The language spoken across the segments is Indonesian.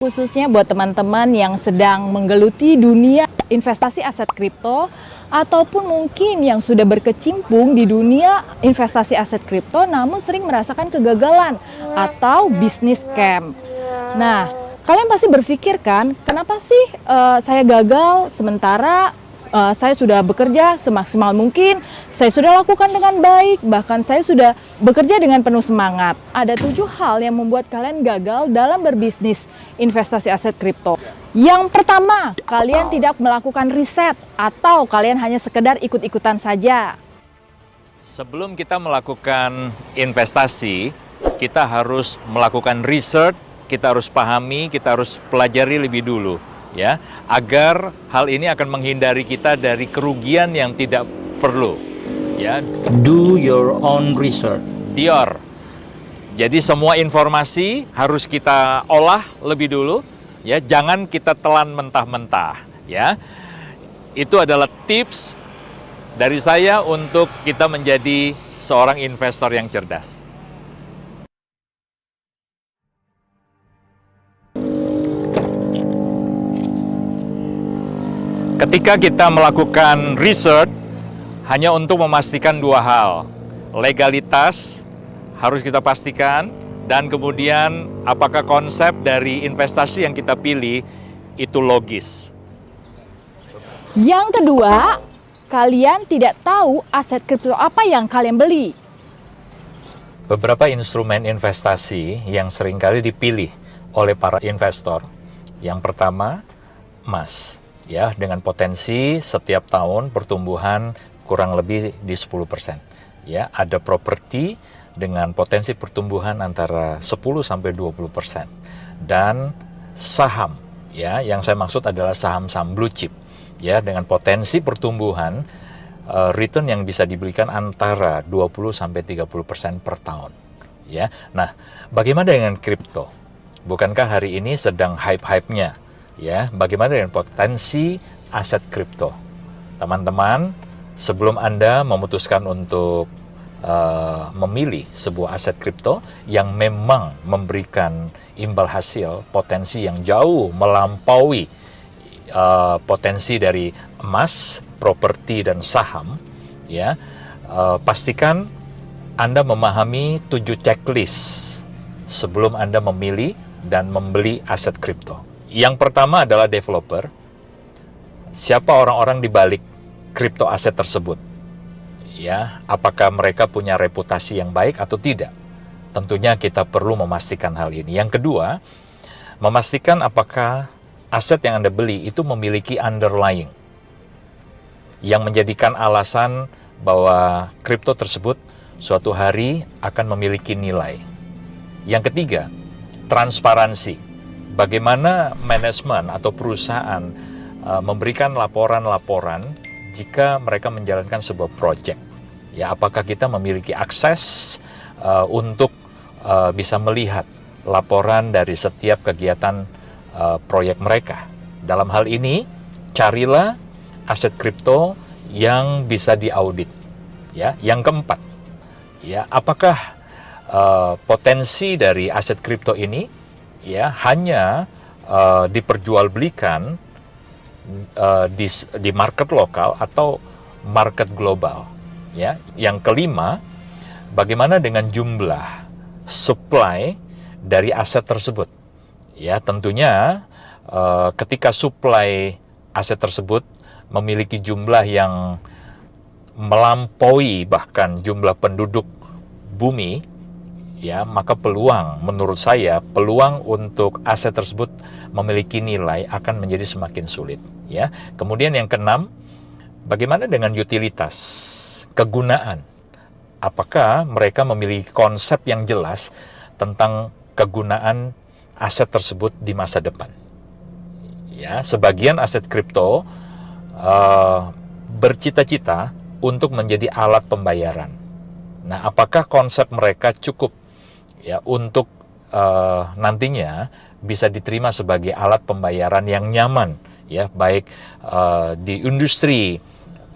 Khususnya buat teman-teman yang sedang menggeluti dunia investasi aset kripto, ataupun mungkin yang sudah berkecimpung di dunia investasi aset kripto namun sering merasakan kegagalan atau bisnis scam. Nah, kalian pasti berpikir kan, kenapa sih saya gagal sementara saya sudah bekerja semaksimal mungkin, saya sudah lakukan dengan baik, bahkan saya sudah bekerja dengan penuh semangat. Ada 7 hal yang membuat kalian gagal dalam berbisnis investasi aset kripto. Yang pertama, kalian tidak melakukan riset atau kalian hanya sekedar ikut-ikutan saja. Sebelum kita melakukan investasi, kita harus melakukan research, kita harus pahami, kita harus pelajari lebih dulu, ya, agar hal ini akan menghindari kita dari kerugian yang tidak perlu, ya. Do your own research. Dior. Jadi semua informasi harus kita olah lebih dulu, ya, jangan kita telan mentah-mentah, ya. Itu adalah tips dari saya untuk kita menjadi seorang investor yang cerdas. Ketika kita melakukan research, hanya untuk memastikan 2 hal. Legalitas harus kita pastikan, dan kemudian apakah konsep dari investasi yang kita pilih itu logis. Yang kedua, kalian tidak tahu aset kripto apa yang kalian beli. Beberapa instrumen investasi yang seringkali dipilih oleh para investor. Yang pertama, emas, ya, dengan potensi setiap tahun pertumbuhan kurang lebih di 10%. Ya, ada properti dengan potensi pertumbuhan antara 10-20%. Dan saham, ya, yang saya maksud adalah saham-saham blue chip, ya, dengan potensi pertumbuhan return yang bisa diberikan antara 20-30% per tahun, ya. Nah, bagaimana dengan kripto? Bukankah hari ini sedang hype-hype-nya, ya? Bagaimana dengan potensi aset kripto? Teman-teman, sebelum Anda memutuskan untuk memilih sebuah aset kripto yang memang memberikan imbal hasil potensi yang jauh melampaui potensi dari emas, properti, dan saham, ya, pastikan Anda memahami 7 checklist sebelum Anda memilih dan membeli aset kripto. Yang pertama adalah developer. Siapa orang-orang di balik kripto aset tersebut? Ya, apakah mereka punya reputasi yang baik atau tidak? Tentunya kita perlu memastikan hal ini. Yang kedua, memastikan apakah aset yang Anda beli itu memiliki underlying yang menjadikan alasan bahwa kripto tersebut suatu hari akan memiliki nilai. Yang ketiga, transparansi. Bagaimana manajemen atau perusahaan memberikan laporan-laporan jika mereka menjalankan sebuah project, ya, apakah kita memiliki akses untuk bisa melihat laporan dari setiap kegiatan proyek mereka. Dalam hal ini, carilah aset kripto yang bisa diaudit, ya. Yang keempat, ya, apakah potensi dari aset kripto ini, ya, hanya diperjualbelikan di market lokal atau market global, ya. Yang kelima, bagaimana dengan jumlah supply dari aset tersebut, ya. Tentunya ketika supply aset tersebut memiliki jumlah yang melampaui bahkan jumlah penduduk bumi, ya, maka menurut saya peluang untuk aset tersebut memiliki nilai akan menjadi semakin sulit, ya. Kemudian yang keenam, bagaimana dengan utilitas, kegunaan? Apakah mereka memiliki konsep yang jelas tentang kegunaan aset tersebut di masa depan? Ya, sebagian aset kripto bercita-cita untuk menjadi alat pembayaran. Nah, apakah konsep mereka cukup, ya, untuk nantinya bisa diterima sebagai alat pembayaran yang nyaman, ya, baik di industri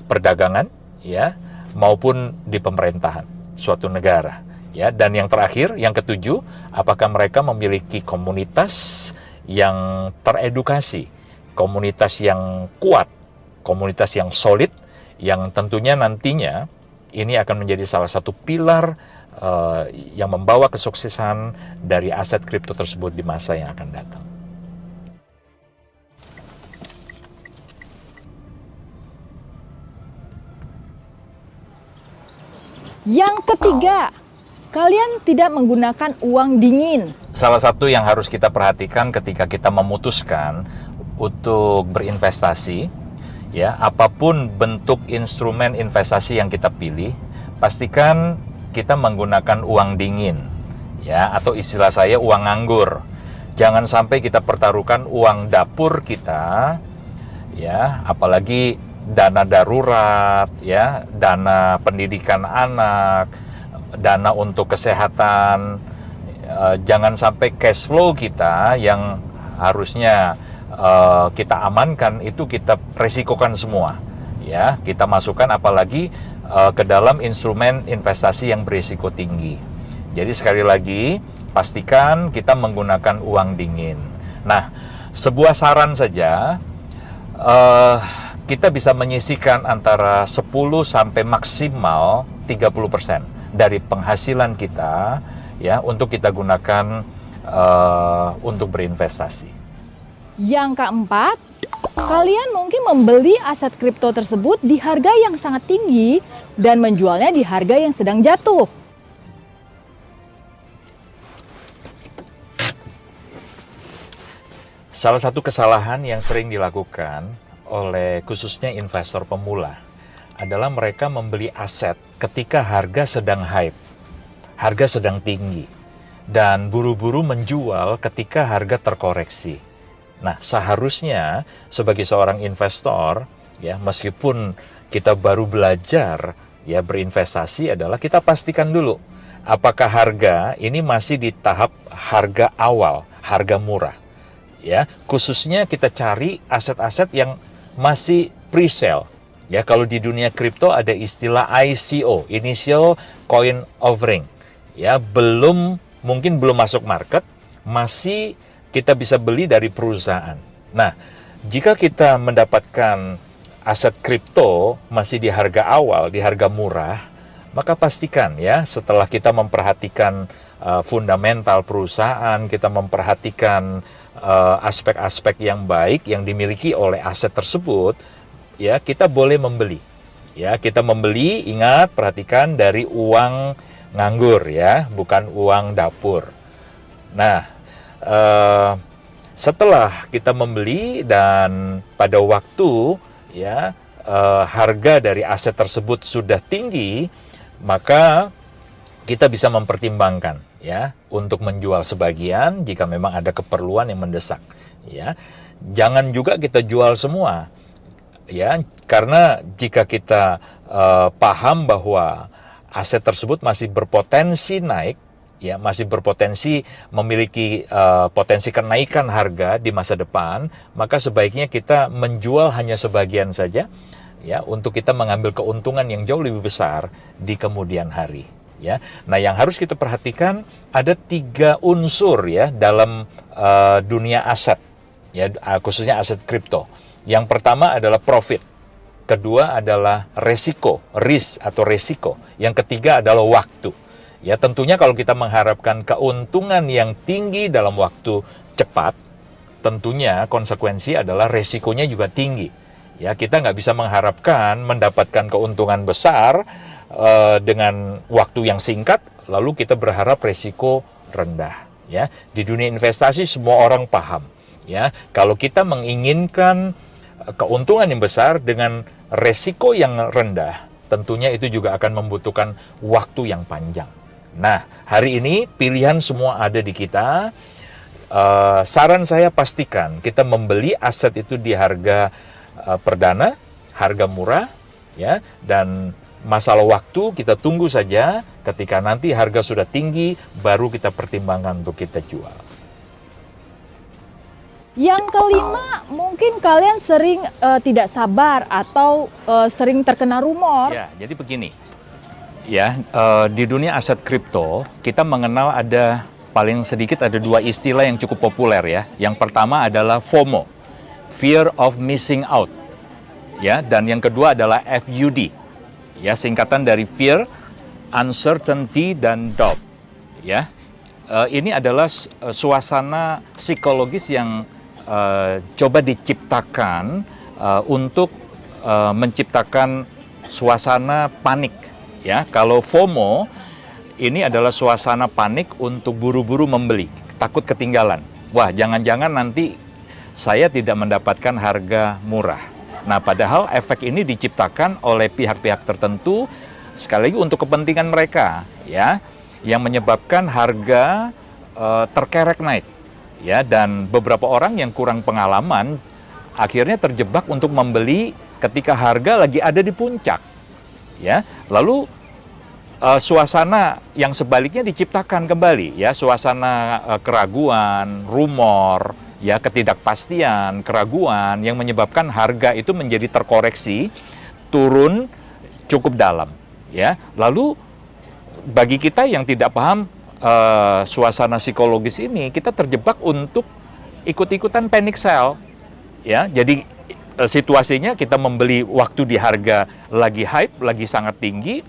perdagangan, ya, maupun di pemerintahan suatu negara, ya. Dan yang terakhir, yang ketujuh, apakah mereka memiliki komunitas yang teredukasi, komunitas yang kuat, komunitas yang solid, yang tentunya nantinya ini akan menjadi salah satu pilar yang membawa kesuksesan dari aset kripto tersebut di masa yang akan datang. Yang ketiga, kalian tidak menggunakan uang dingin. Salah satu yang harus kita perhatikan ketika kita memutuskan untuk berinvestasi, ya, apapun bentuk instrumen investasi yang kita pilih, pastikan kita menggunakan uang dingin, ya, atau istilah saya uang nganggur. Jangan sampai kita pertaruhkan uang dapur kita, ya, apalagi dana darurat, ya, dana pendidikan anak, dana untuk kesehatan. Jangan sampai cash flow kita yang harusnya kita amankan itu kita resikokan semua, ya, kita masukkan apalagi ke dalam instrumen investasi yang berisiko tinggi. Jadi sekali lagi pastikan kita menggunakan uang dingin. Nah, sebuah saran saja, kita bisa menyisihkan antara 10 sampai maksimal 30% dari penghasilan kita, ya, untuk kita gunakan untuk berinvestasi. Yang keempat, kalian mungkin membeli aset kripto tersebut di harga yang sangat tinggi dan menjualnya di harga yang sedang jatuh. Salah satu kesalahan yang sering dilakukan oleh khususnya investor pemula adalah mereka membeli aset ketika harga sedang hype, harga sedang tinggi, dan buru-buru menjual ketika harga terkoreksi. Nah, seharusnya sebagai seorang investor, ya, meskipun kita baru belajar, ya, berinvestasi, adalah kita pastikan dulu apakah harga ini masih di tahap harga awal, harga murah, ya. Khususnya kita cari aset-aset yang masih pre-sale. Ya, kalau di dunia kripto ada istilah ICO, Initial Coin Offering. Ya, mungkin belum masuk market, masih kita bisa beli dari perusahaan. Nah, jika kita mendapatkan aset kripto masih di harga awal, di harga murah, maka pastikan, ya, setelah kita memperhatikan fundamental perusahaan, kita memperhatikan aspek-aspek yang baik yang dimiliki oleh aset tersebut, ya, kita boleh membeli. Ya, kita membeli, ingat, perhatikan dari uang nganggur, ya, bukan uang dapur. Nah, setelah kita membeli dan pada waktu, ya, harga dari aset tersebut sudah tinggi, maka kita bisa mempertimbangkan, ya, untuk menjual sebagian jika memang ada keperluan yang mendesak, ya. Jangan juga kita jual semua, ya, karena jika kita paham bahwa aset tersebut masih berpotensi naik, ya, masih berpotensi memiliki potensi kenaikan harga di masa depan, maka sebaiknya kita menjual hanya sebagian saja, ya, untuk kita mengambil keuntungan yang jauh lebih besar di kemudian hari. Ya, nah, yang harus kita perhatikan ada 3 unsur, ya, dalam dunia aset, ya, khususnya aset kripto. Yang pertama adalah profit, kedua adalah risk atau resiko, yang ketiga adalah waktu. Ya, tentunya kalau kita mengharapkan keuntungan yang tinggi dalam waktu cepat, tentunya konsekuensi adalah resikonya juga tinggi. Ya, kita nggak bisa mengharapkan mendapatkan keuntungan besar dengan waktu yang singkat, lalu kita berharap resiko rendah. Ya, di dunia investasi semua orang paham. Ya, kalau kita menginginkan keuntungan yang besar dengan resiko yang rendah, tentunya itu juga akan membutuhkan waktu yang panjang. Nah, hari ini pilihan semua ada di kita. Saran saya pastikan kita membeli aset itu di harga perdana, harga murah, ya, dan masalah waktu kita tunggu saja, ketika nanti harga sudah tinggi baru kita pertimbangkan untuk kita jual. Yang kelima, mungkin kalian sering tidak sabar atau sering terkena rumor. Ya, jadi begini. Ya, di dunia aset kripto kita mengenal ada paling sedikit ada dua istilah yang cukup populer ya. Yang pertama adalah FOMO, Fear of Missing Out. Ya, dan yang kedua adalah FUD. Ya, singkatan dari Fear, Uncertainty, dan Doubt. Ya. Ini adalah suasana psikologis yang coba diciptakan untuk menciptakan suasana panik. Ya, kalau FOMO ini adalah suasana panik untuk buru-buru membeli, takut ketinggalan. Wah, jangan-jangan nanti saya tidak mendapatkan harga murah. Nah, padahal efek ini diciptakan oleh pihak-pihak tertentu, sekali lagi untuk kepentingan mereka, ya, yang menyebabkan harga terkerek naik, ya, dan beberapa orang yang kurang pengalaman akhirnya terjebak untuk membeli ketika harga lagi ada di puncak, ya. Lalu suasana yang sebaliknya diciptakan kembali, ya, suasana keraguan, rumor, ya, ketidakpastian, keraguan yang menyebabkan harga itu menjadi terkoreksi, turun cukup dalam, ya. Lalu bagi kita yang tidak paham suasana psikologis ini, kita terjebak untuk ikut-ikutan panic sell, ya. Jadi situasinya kita membeli waktu di harga lagi hype, lagi sangat tinggi,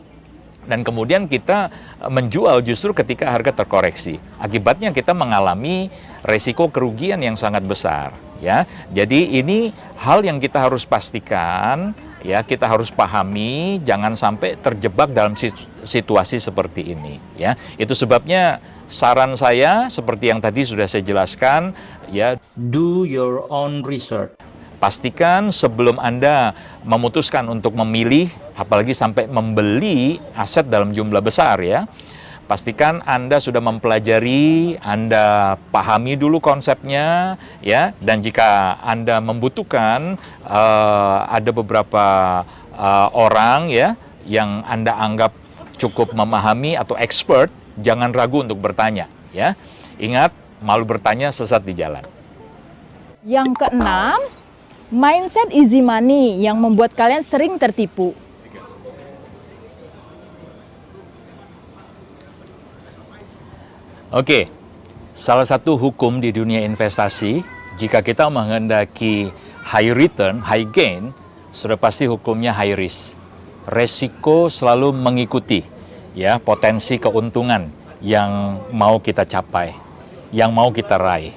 dan kemudian kita menjual justru ketika harga terkoreksi. Akibatnya kita mengalami resiko kerugian yang sangat besar, ya. Jadi ini hal yang kita harus pastikan, ya, kita harus pahami, jangan sampai terjebak dalam situasi seperti ini, ya. Itu sebabnya saran saya seperti yang tadi sudah saya jelaskan, ya, Do your own research. pastikan sebelum Anda memutuskan untuk memilih, apalagi sampai membeli aset dalam jumlah besar, ya, pastikan Anda sudah mempelajari, Anda pahami dulu konsepnya, ya, dan jika Anda membutuhkan, ada beberapa orang, ya, yang Anda anggap cukup memahami atau expert, jangan ragu untuk bertanya, ya. Ingat, malu bertanya sesat di jalan. Yang keenam, mindset easy money yang membuat kalian sering tertipu. Oke, salah satu hukum di dunia investasi, jika kita menghendaki high return, high gain, sudah pasti hukumnya high risk. Resiko selalu mengikuti, ya, potensi keuntungan yang mau kita capai, yang mau kita raih.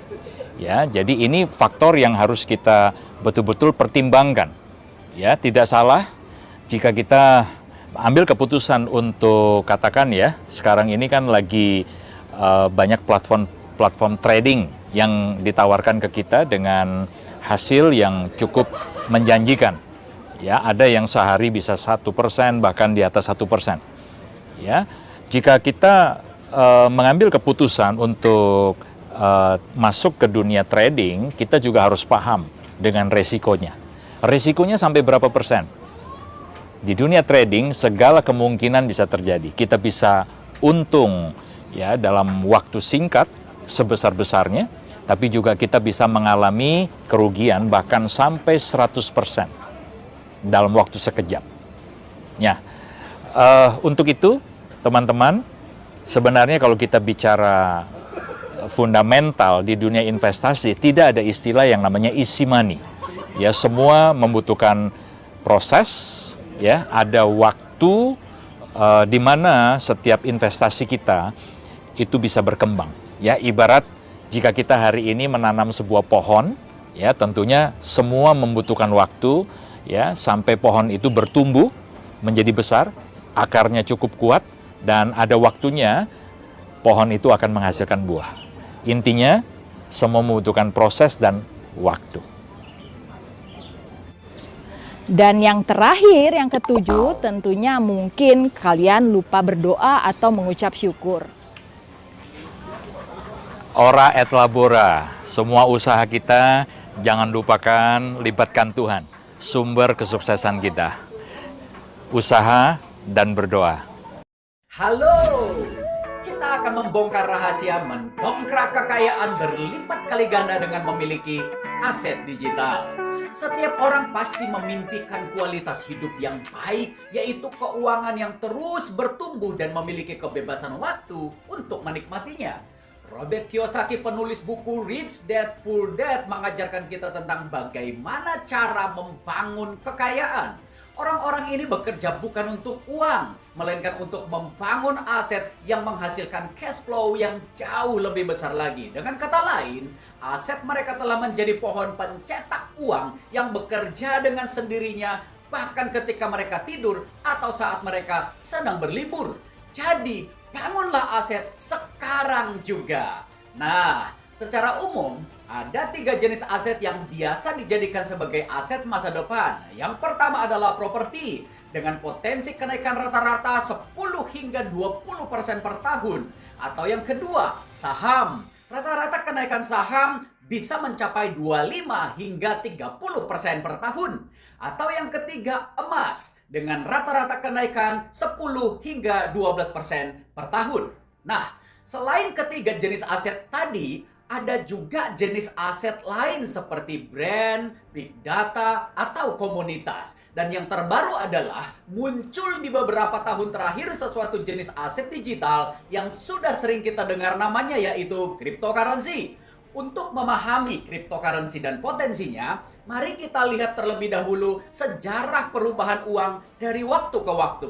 Ya, jadi ini faktor yang harus kita betul-betul pertimbangkan. Ya, tidak salah jika kita ambil keputusan untuk, katakan ya, sekarang ini kan lagi banyak platform trading yang ditawarkan ke kita dengan hasil yang cukup menjanjikan. Ya, ada yang sehari bisa 1%, bahkan di atas 1%. Ya, jika kita mengambil keputusan untuk masuk ke dunia trading, kita juga harus paham dengan resikonya. Resikonya sampai berapa persen? Di dunia trading, segala kemungkinan bisa terjadi. Kita bisa untung, ya, dalam waktu singkat sebesar-besarnya, tapi juga kita bisa mengalami kerugian bahkan sampai 100% dalam waktu sekejap. Ya, untuk itu, teman-teman, sebenarnya kalau kita bicara fundamental di dunia investasi, tidak ada istilah yang namanya easy money. Ya, semua membutuhkan proses, ya, ada waktu di mana setiap investasi kita itu bisa berkembang. Ya, ibarat jika kita hari ini menanam sebuah pohon, ya, tentunya semua membutuhkan waktu, ya, sampai pohon itu bertumbuh menjadi besar, akarnya cukup kuat, dan ada waktunya pohon itu akan menghasilkan buah. Intinya, semua membutuhkan proses dan waktu. Dan yang terakhir, yang ketujuh, tentunya mungkin kalian lupa berdoa atau mengucap syukur. Ora et labora, semua usaha kita jangan lupakan libatkan Tuhan, sumber kesuksesan kita. Usaha dan berdoa. Halo, kita akan membongkar rahasia mendongkrak kekayaan berlipat kali ganda dengan memiliki aset digital. Setiap orang pasti memimpikan kualitas hidup yang baik, yaitu keuangan yang terus bertumbuh dan memiliki kebebasan waktu untuk menikmatinya. Robert Kiyosaki, penulis buku Rich Dad Poor Dad, mengajarkan kita tentang bagaimana cara membangun kekayaan. Orang-orang ini bekerja bukan untuk uang, melainkan untuk membangun aset yang menghasilkan cash flow yang jauh lebih besar lagi. Dengan kata lain, aset mereka telah menjadi pohon pencetak uang yang bekerja dengan sendirinya, bahkan ketika mereka tidur atau saat mereka sedang berlibur. Jadi, bangunlah aset sekarang juga. Nah, secara umum, ada 3 jenis aset yang biasa dijadikan sebagai aset masa depan. Yang pertama adalah properti, dengan potensi kenaikan rata-rata 10 hingga 20% per tahun. Atau yang kedua, saham. Rata-rata kenaikan saham bisa mencapai 25 hingga 30% per tahun. Atau yang ketiga, emas, dengan rata-rata kenaikan 10 hingga 12% per tahun. Nah, selain ketiga jenis aset tadi, ada juga jenis aset lain seperti brand, big data, atau komunitas. Dan yang terbaru adalah muncul di beberapa tahun terakhir sesuatu jenis aset digital yang sudah sering kita dengar namanya, yaitu cryptocurrency. Untuk memahami cryptocurrency dan potensinya, mari kita lihat terlebih dahulu sejarah perubahan uang dari waktu ke waktu.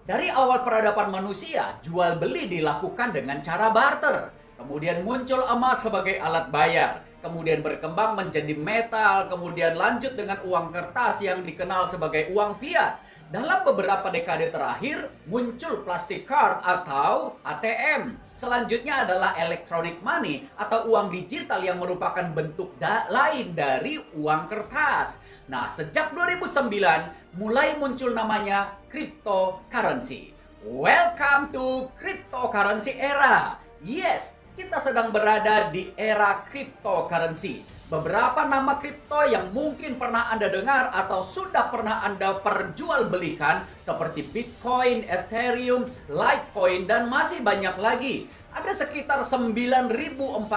Dari awal peradaban manusia, jual beli dilakukan dengan cara barter. Kemudian muncul emas sebagai alat bayar. Kemudian berkembang menjadi metal, kemudian lanjut dengan uang kertas yang dikenal sebagai uang fiat. Dalam beberapa dekade terakhir, muncul plastic card atau ATM. Selanjutnya adalah electronic money atau uang digital yang merupakan bentuk lain dari uang kertas. Nah, sejak 2009 mulai muncul namanya cryptocurrency. Welcome to cryptocurrency era. Yes, kita sedang berada di era cryptocurrency. Beberapa nama kripto yang mungkin pernah Anda dengar atau sudah pernah Anda perjualbelikan seperti Bitcoin, Ethereum, Litecoin, dan masih banyak lagi. Ada sekitar 9.485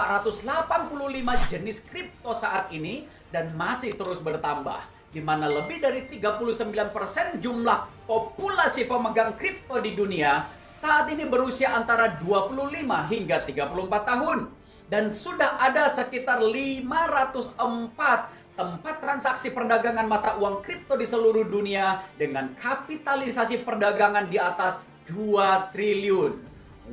jenis kripto saat ini dan masih terus bertambah, di mana lebih dari 39% jumlah populasi pemegang kripto di dunia saat ini berusia antara 25 hingga 34 tahun. Dan sudah ada sekitar 504 tempat transaksi perdagangan mata uang kripto di seluruh dunia dengan kapitalisasi perdagangan di atas 2 triliun.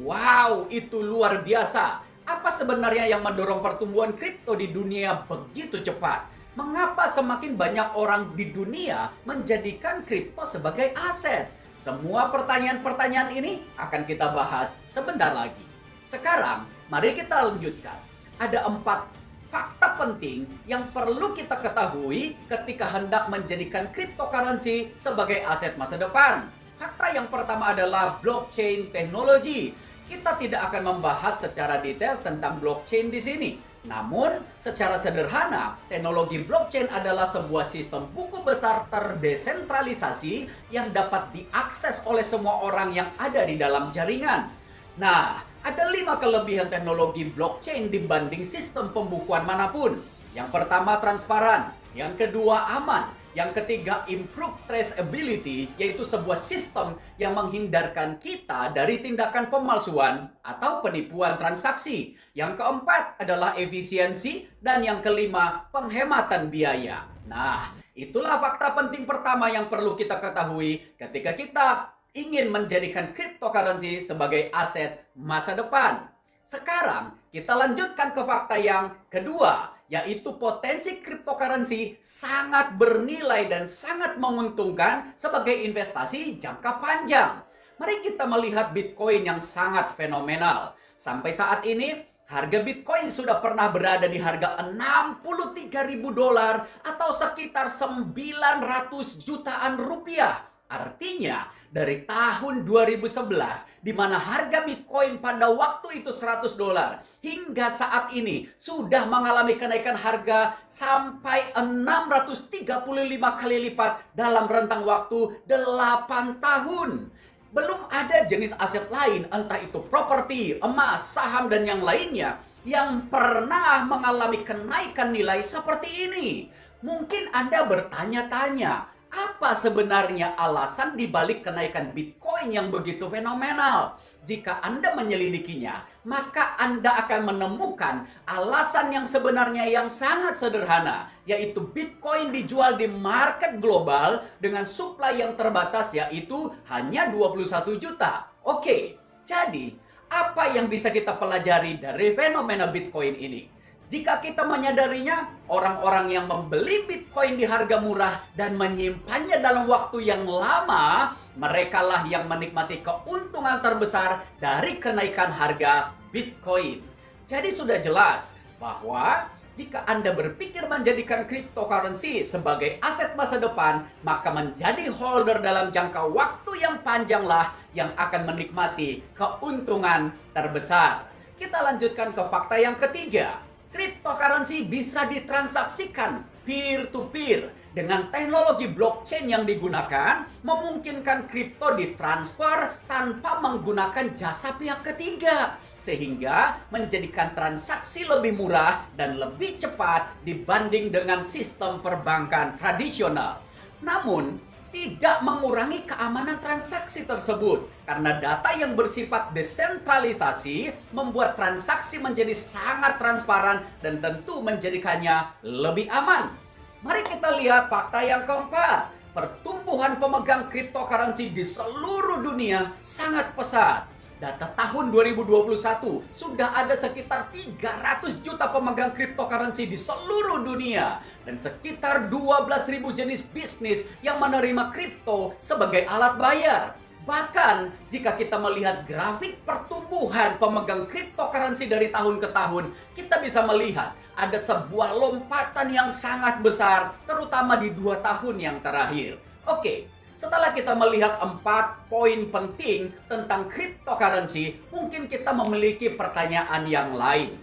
Wow, itu luar biasa. Apa sebenarnya yang mendorong pertumbuhan kripto di dunia begitu cepat? Mengapa semakin banyak orang di dunia menjadikan kripto sebagai aset? Semua pertanyaan-pertanyaan ini akan kita bahas sebentar lagi. Sekarang, mari kita lanjutkan. Ada 4 fakta penting yang perlu kita ketahui ketika hendak menjadikan cryptocurrency sebagai aset masa depan. Fakta yang pertama adalah blockchain technology. Kita tidak akan membahas secara detail tentang blockchain di sini. Namun, secara sederhana, teknologi blockchain adalah sebuah sistem buku besar terdesentralisasi yang dapat diakses oleh semua orang yang ada di dalam jaringan. Nah, ada 5 kelebihan teknologi blockchain dibanding sistem pembukuan manapun. Yang pertama, transparan. Yang kedua, aman. Yang ketiga, improved traceability, yaitu sebuah sistem yang menghindarkan kita dari tindakan pemalsuan atau penipuan transaksi. Yang keempat adalah efisiensi. Dan yang kelima, penghematan biaya. Nah, itulah fakta penting pertama yang perlu kita ketahui ketika kita ingin menjadikan cryptocurrency sebagai aset masa depan. Sekarang, kita lanjutkan ke fakta yang kedua, yaitu potensi cryptocurrency sangat bernilai dan sangat menguntungkan sebagai investasi jangka panjang. Mari kita melihat Bitcoin yang sangat fenomenal. Sampai saat ini, harga Bitcoin sudah pernah berada di harga $63.000 atau sekitar 900 jutaan rupiah. Artinya, dari tahun 2011, di mana harga Bitcoin pada waktu itu $100, hingga saat ini sudah mengalami kenaikan harga sampai 635 kali lipat dalam rentang waktu 8 tahun. Belum ada jenis aset lain, entah itu properti, emas, saham, dan yang lainnya, yang pernah mengalami kenaikan nilai seperti ini. Mungkin Anda bertanya-tanya, Apa sebenarnya alasan dibalik kenaikan Bitcoin yang begitu fenomenal? Jika Anda menyelidikinya, maka Anda akan menemukan alasan yang sebenarnya yang sangat sederhana, yaitu Bitcoin dijual di market global dengan supply yang terbatas, yaitu hanya 21 juta. Oke, jadi apa yang bisa kita pelajari dari fenomena Bitcoin ini? Jika kita menyadarinya, orang-orang yang membeli Bitcoin di harga murah dan menyimpannya dalam waktu yang lama, merekalah yang menikmati keuntungan terbesar dari kenaikan harga Bitcoin. Jadi sudah jelas bahwa jika Anda berpikir menjadikan cryptocurrency sebagai aset masa depan, maka menjadi holder dalam jangka waktu yang panjanglah yang akan menikmati keuntungan terbesar. Kita lanjutkan ke fakta yang ketiga. Cryptocurrency bisa ditransaksikan peer-to-peer. Dengan teknologi blockchain yang digunakan, memungkinkan kripto ditransfer tanpa menggunakan jasa pihak ketiga. Sehingga menjadikan transaksi lebih murah dan lebih cepat dibanding dengan sistem perbankan tradisional. Namun, tidak mengurangi keamanan transaksi tersebut. Karena data yang bersifat desentralisasi membuat transaksi menjadi sangat transparan dan tentu menjadikannya lebih aman. Mari kita lihat fakta yang keempat. Pertumbuhan pemegang cryptocurrency di seluruh dunia sangat pesat. Data tahun 2021 sudah ada sekitar 300 juta pemegang cryptocurrency di seluruh dunia dan sekitar 12.000 jenis bisnis yang menerima kripto sebagai alat bayar. Bahkan jika kita melihat grafik pertumbuhan pemegang cryptocurrency dari tahun ke tahun, kita bisa melihat ada sebuah lompatan yang sangat besar, terutama di 2 tahun yang terakhir. Oke. Setelah kita melihat 4 poin penting tentang cryptocurrency, mungkin kita memiliki pertanyaan yang lain.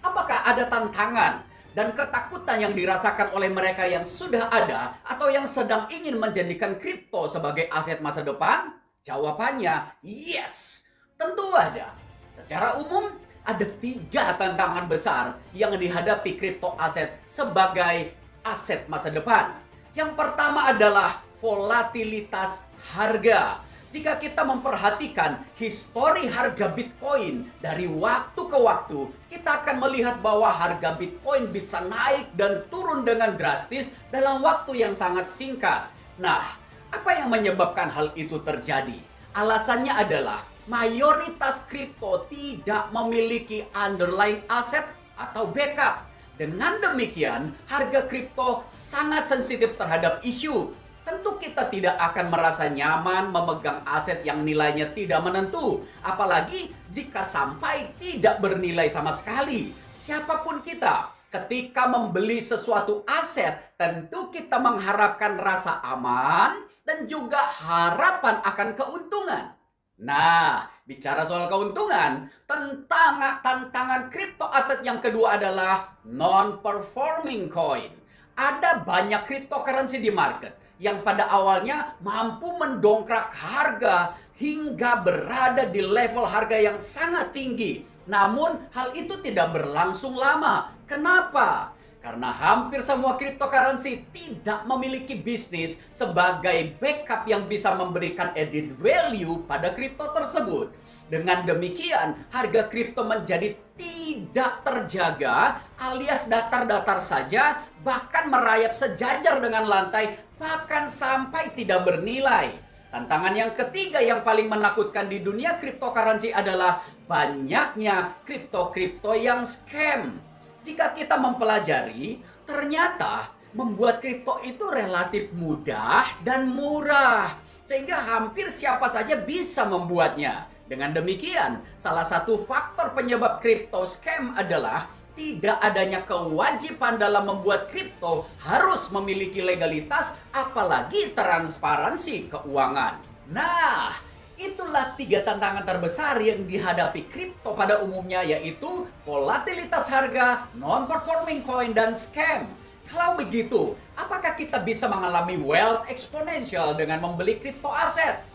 Apakah ada tantangan dan ketakutan yang dirasakan oleh mereka yang sudah ada atau yang sedang ingin menjadikan kripto sebagai aset masa depan? Jawabannya yes, tentu ada. Secara umum, ada 3 tantangan besar yang dihadapi kripto aset sebagai aset masa depan. Yang pertama adalah volatilitas harga. Jika kita memperhatikan histori harga Bitcoin dari waktu ke waktu, kita akan melihat bahwa harga Bitcoin bisa naik dan turun dengan drastis dalam waktu yang sangat singkat. Nah, apa yang menyebabkan hal itu terjadi? Alasannya adalah mayoritas kripto tidak memiliki underlying aset atau backup. Dengan demikian, harga kripto sangat sensitif terhadap isu. Tentu kita tidak akan merasa nyaman memegang aset yang nilainya tidak menentu. Apalagi jika sampai tidak bernilai sama sekali. Siapapun kita, ketika membeli sesuatu aset, tentu kita mengharapkan rasa aman dan juga harapan akan keuntungan. Nah, bicara soal keuntungan, tantangan kripto aset yang kedua adalah non-performing coin. Ada banyak cryptocurrency di market yang pada awalnya mampu mendongkrak harga hingga berada di level harga yang sangat tinggi. Namun hal itu tidak berlangsung lama. Kenapa? Karena hampir semua cryptocurrency tidak memiliki bisnis sebagai backup yang bisa memberikan added value pada kripto tersebut. Dengan demikian, harga kripto menjadi tidak terjaga alias datar-datar saja, bahkan merayap sejajar dengan lantai, bahkan sampai tidak bernilai. Tantangan yang ketiga yang paling menakutkan di dunia cryptocurrency adalah banyaknya kripto-kripto yang scam. Jika kita mempelajari, ternyata membuat kripto itu relatif mudah dan murah, sehingga hampir siapa saja bisa membuatnya. Dengan demikian, salah satu faktor penyebab kripto scam adalah tidak adanya kewajiban dalam membuat kripto harus memiliki legalitas, apalagi transparansi keuangan. Nah, itulah 3 tantangan terbesar yang dihadapi kripto pada umumnya, yaitu volatilitas harga, non-performing coin, dan scam. Kalau begitu, apakah kita bisa mengalami wealth exponential dengan membeli kripto aset?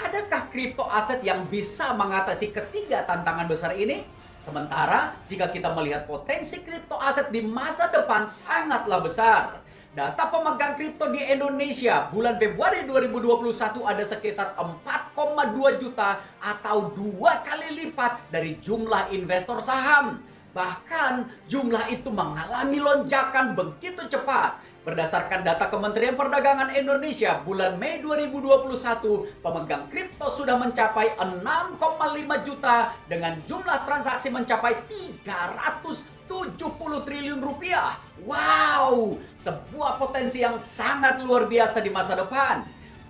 Adakah kripto aset yang bisa mengatasi ketiga tantangan besar ini? Sementara jika kita melihat potensi kripto aset di masa depan sangatlah besar. Data pemegang kripto di Indonesia bulan Februari 2021 ada sekitar 4,2 juta atau 2 kali lipat dari jumlah investor saham. Bahkan jumlah itu mengalami lonjakan begitu cepat. Berdasarkan data Kementerian Perdagangan Indonesia bulan Mei 2021, pemegang kripto sudah mencapai 6,5 juta dengan jumlah transaksi mencapai 370 triliun rupiah. Wow, sebuah potensi yang sangat luar biasa di masa depan.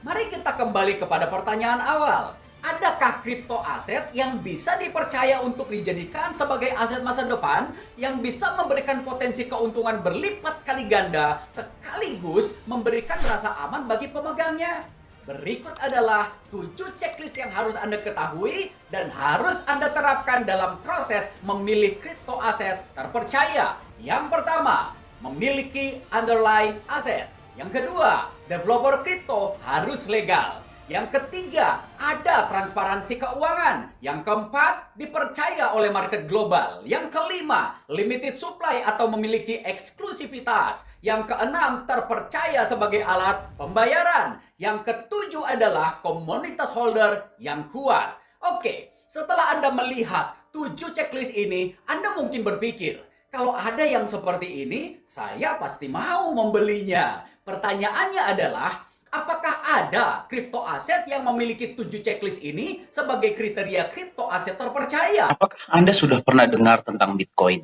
Mari kita kembali kepada pertanyaan awal. Adakah kripto aset yang bisa dipercaya untuk dijadikan sebagai aset masa depan yang bisa memberikan potensi keuntungan berlipat kali ganda sekaligus memberikan rasa aman bagi pemegangnya? Berikut adalah 7 checklist yang harus Anda ketahui dan harus Anda terapkan dalam proses memilih kripto aset terpercaya. Yang pertama, memiliki underlying aset. Yang kedua, developer kripto harus legal. Yang ketiga, ada transparansi keuangan. Yang keempat, dipercaya oleh market global. Yang kelima, limited supply atau memiliki eksklusivitas. Yang keenam, terpercaya sebagai alat pembayaran. Yang ketujuh adalah komunitas holder yang kuat. Oke, setelah Anda melihat 7 checklist ini, Anda mungkin berpikir, kalau ada yang seperti ini, saya pasti mau membelinya. Pertanyaannya adalah, apakah ada kripto aset yang memiliki 7 checklist ini sebagai kriteria kripto aset terpercaya? Apakah Anda sudah pernah dengar tentang Bitcoin?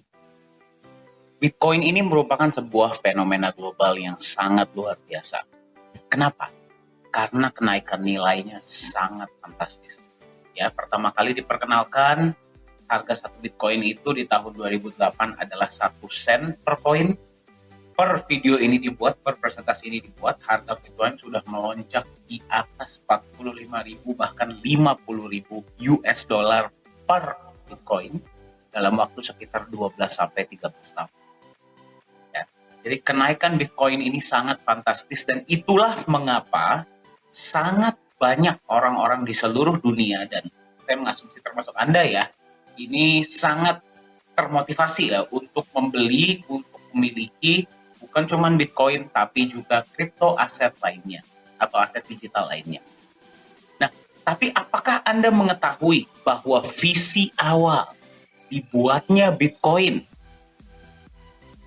Bitcoin ini merupakan sebuah fenomena global yang sangat luar biasa. Kenapa? Karena kenaikan nilainya sangat fantastis. Ya, pertama kali diperkenalkan, harga satu Bitcoin itu di tahun 2008 adalah 1 sen per koin. Per video ini dibuat, per presentasi ini dibuat, harga Bitcoin sudah melonjak di atas 45.000 bahkan 50.000 US dollar per Bitcoin dalam waktu sekitar 12 sampai 13 tahun. Ya, jadi kenaikan Bitcoin ini sangat fantastis dan itulah mengapa sangat banyak orang-orang di seluruh dunia, dan saya mengasumsi termasuk Anda ya, ini sangat termotivasi ya untuk membeli, untuk memiliki bukan cuma Bitcoin, tapi juga kripto aset lainnya atau aset digital lainnya. Nah, tapi apakah Anda mengetahui bahwa visi awal dibuatnya Bitcoin?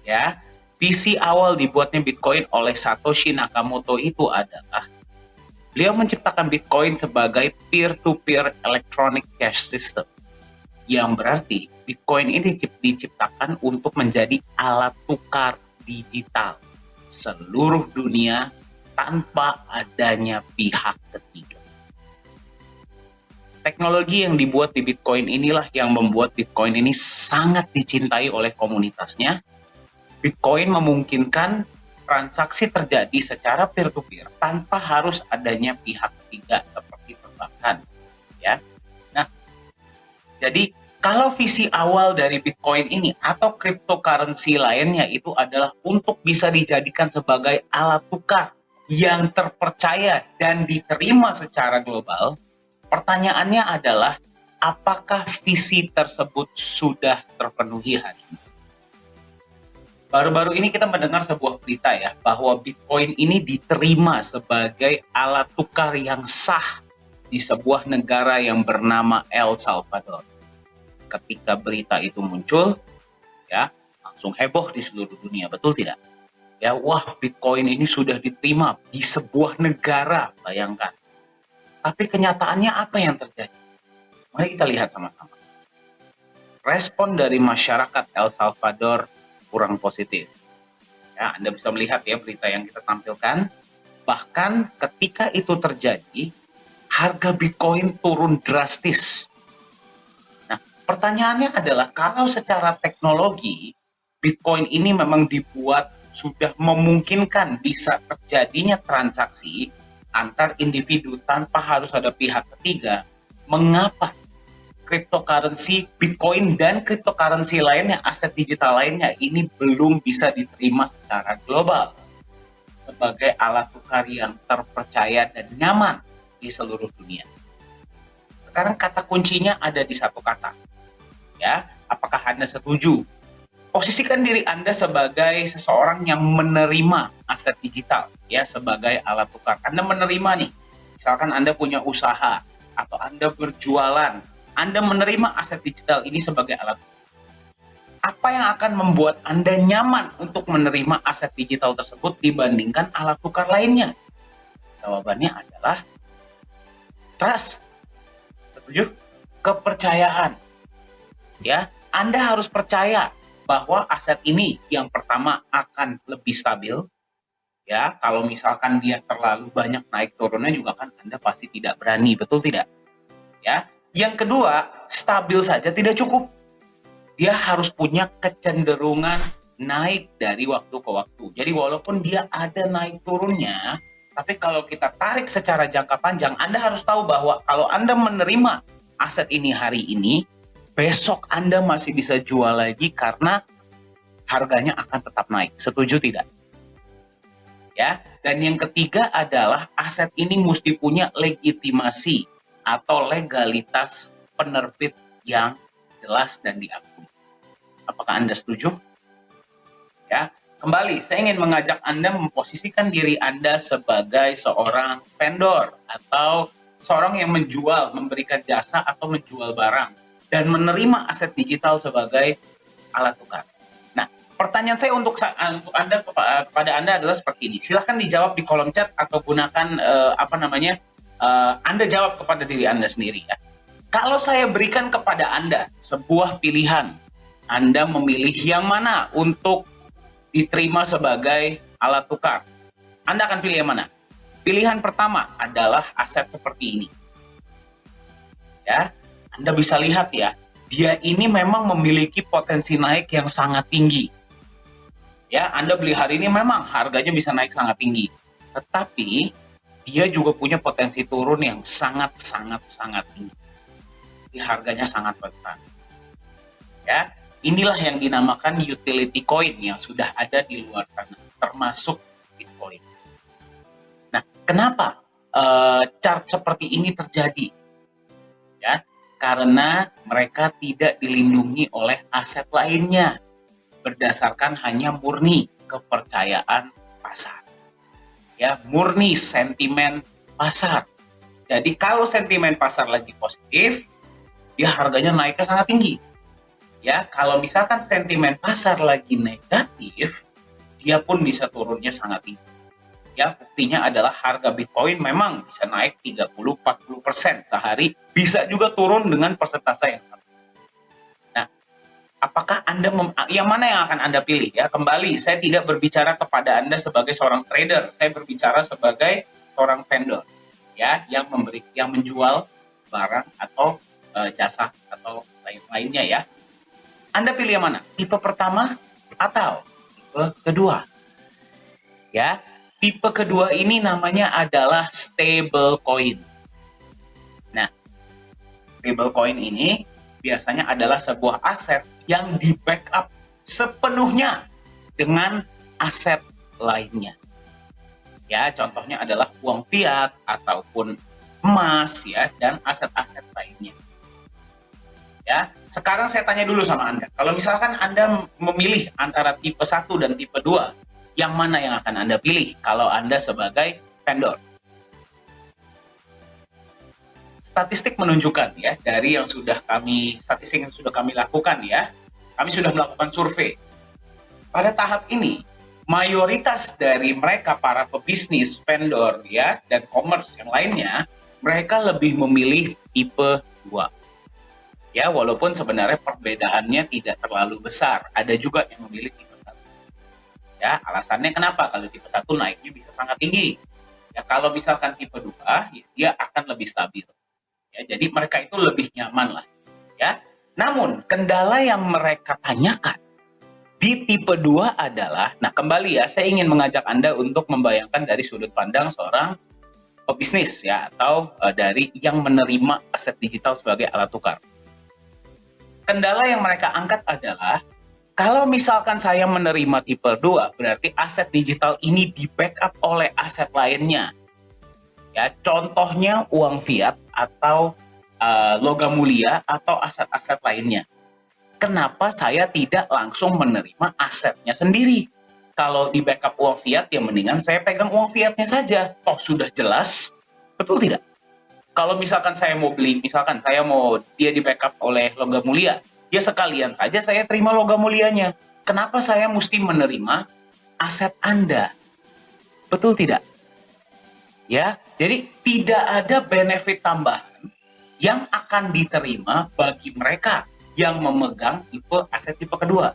Ya, visi awal dibuatnya Bitcoin oleh Satoshi Nakamoto itu adalah beliau menciptakan Bitcoin sebagai peer-to-peer electronic cash system. Yang berarti Bitcoin ini diciptakan untuk menjadi alat tukar digital seluruh dunia tanpa adanya pihak ketiga. Teknologi yang dibuat di Bitcoin inilah yang membuat Bitcoin ini sangat dicintai oleh komunitasnya. Bitcoin memungkinkan transaksi terjadi secara peer-to-peer tanpa harus adanya pihak ketiga seperti perbankan. Ya. Nah, jadi kalau visi awal dari Bitcoin ini atau cryptocurrency lainnya itu adalah untuk bisa dijadikan sebagai alat tukar yang terpercaya dan diterima secara global, pertanyaannya adalah apakah visi tersebut sudah terpenuhi hari ini? Baru-baru ini kita mendengar sebuah berita ya, bahwa Bitcoin ini diterima sebagai alat tukar yang sah di sebuah negara yang bernama El Salvador. Ketika berita itu muncul, ya langsung heboh di seluruh dunia, betul tidak? Ya, wah Bitcoin ini sudah diterima di sebuah negara, bayangkan. Tapi kenyataannya apa yang terjadi? Mari kita lihat sama-sama. Respon dari masyarakat El Salvador kurang positif. Ya, Anda bisa melihat ya berita yang kita tampilkan. Bahkan ketika itu terjadi, harga Bitcoin turun drastis. Nah, pertanyaannya adalah kalau secara teknologi Bitcoin ini memang dibuat sudah memungkinkan bisa terjadinya transaksi antar individu tanpa harus ada pihak ketiga, mengapa cryptocurrency Bitcoin dan cryptocurrency lainnya, aset digital lainnya ini belum bisa diterima secara global sebagai alat tukar yang terpercaya dan nyaman di seluruh dunia? Sekarang kata kuncinya ada di satu kata. Ya, Apakah Anda setuju? Posisikan diri Anda sebagai seseorang yang menerima aset digital ya sebagai alat tukar. Anda menerima nih, misalkan Anda punya usaha atau Anda berjualan, Anda menerima aset digital ini sebagai alat tukar. Apa yang akan membuat Anda nyaman untuk menerima aset digital tersebut dibandingkan alat tukar lainnya? Jawabannya adalah trust. Setuju? Kepercayaan. Ya, Anda harus percaya bahwa aset ini yang pertama akan lebih stabil. Ya, kalau misalkan dia terlalu banyak naik turunnya juga kan Anda pasti tidak berani, betul tidak? Ya. Yang kedua, stabil saja tidak cukup. Dia harus punya kecenderungan naik dari waktu ke waktu. Jadi walaupun dia ada naik turunnya, tapi kalau kita tarik secara jangka panjang, Anda harus tahu bahwa kalau Anda menerima aset ini hari ini, besok Anda masih bisa jual lagi karena harganya akan tetap naik. Setuju tidak? Ya. Dan yang ketiga adalah aset ini mesti punya legitimasi atau legalitas penerbit yang jelas dan diakui. Apakah Anda setuju? Ya. Kembali, saya ingin mengajak Anda memposisikan diri Anda sebagai seorang vendor atau seorang yang menjual, memberikan jasa atau menjual barang dan menerima aset digital sebagai alat tukar. Nah, pertanyaan saya untuk Anda kepada Anda adalah seperti ini. Silahkan dijawab di kolom chat atau gunakan Anda jawab kepada diri Anda sendiri ya. Kalau saya berikan kepada Anda sebuah pilihan, Anda memilih yang mana untuk diterima sebagai alat tukar? Anda akan pilih yang mana? Pilihan pertama adalah aset seperti ini. Ya, Anda bisa lihat ya, dia ini memang memiliki potensi naik yang sangat tinggi. Ya, Anda beli hari ini memang harganya bisa naik sangat tinggi. Tetapi dia juga punya potensi turun yang sangat tinggi. Jadi harganya sangat rentan. Ya, inilah yang dinamakan utility coin yang sudah ada di luar sana, termasuk Bitcoin. Nah, kenapa chart seperti ini terjadi? Ya, karena mereka tidak dilindungi oleh aset lainnya berdasarkan hanya murni kepercayaan pasar. Ya, murni sentimen pasar. Jadi kalau sentimen pasar lagi positif, dia harganya naiknya sangat tinggi. Ya, kalau misalkan sentimen pasar lagi negatif, dia pun bisa turunnya sangat tinggi. Ya, buktinya adalah harga Bitcoin memang bisa naik 30-40% sehari, bisa juga turun dengan persentase yang sama. Nah, apakah Anda yang mana yang akan Anda pilih ya? Kembali, saya tidak berbicara kepada Anda sebagai seorang trader, saya berbicara sebagai seorang vendor ya, yang menjual barang atau jasa atau lainnya ya. Anda pilih yang mana? Tipe pertama atau tipe kedua? Ya. Tipe kedua ini namanya adalah stablecoin. Nah, stablecoin ini biasanya adalah sebuah aset yang di-backup sepenuhnya dengan aset lainnya. Ya, contohnya adalah uang fiat ataupun emas ya, dan aset-aset lainnya. Ya, sekarang saya tanya dulu sama Anda. Kalau misalkan Anda memilih antara tipe 1 dan tipe 2, yang mana yang akan Anda pilih kalau Anda sebagai vendor? Statistik menunjukkan ya, dari statistik yang sudah kami lakukan ya, kami sudah melakukan survei. Pada tahap ini, mayoritas dari mereka para pebisnis, vendor ya, dan commerce yang lainnya, mereka lebih memilih tipe 2. Ya, walaupun sebenarnya perbedaannya tidak terlalu besar. Ada juga yang memilih tipe 1. Ya, alasannya kenapa? Kalau tipe 1 naiknya bisa sangat tinggi. Ya, kalau misalkan tipe 2, ya, dia akan lebih stabil. Ya, jadi mereka itu lebih nyaman lah. Ya. Namun, kendala yang mereka tanyakan di tipe 2 adalah, nah kembali ya, saya ingin mengajak Anda untuk membayangkan dari sudut pandang seorang pebisnis ya, atau dari yang menerima aset digital sebagai alat tukar. Kendala yang mereka angkat adalah, kalau misalkan saya menerima tipe 2, berarti aset digital ini di-backup oleh aset lainnya. Ya, contohnya uang fiat atau logam mulia atau aset-aset lainnya. kenapa saya tidak langsung menerima asetnya sendiri? Kalau di backup uang fiat, ya mendingan saya pegang uang fiatnya saja. Toh sudah jelas, betul tidak? Kalau misalkan saya mau beli, misalkan saya mau dia di backup oleh logam mulia, ya sekalian saja saya terima logam mulianya. Kenapa saya mesti menerima aset Anda? Betul tidak? Ya, jadi tidak ada benefit tambahan yang akan diterima bagi mereka yang memegang tipe aset tipe kedua.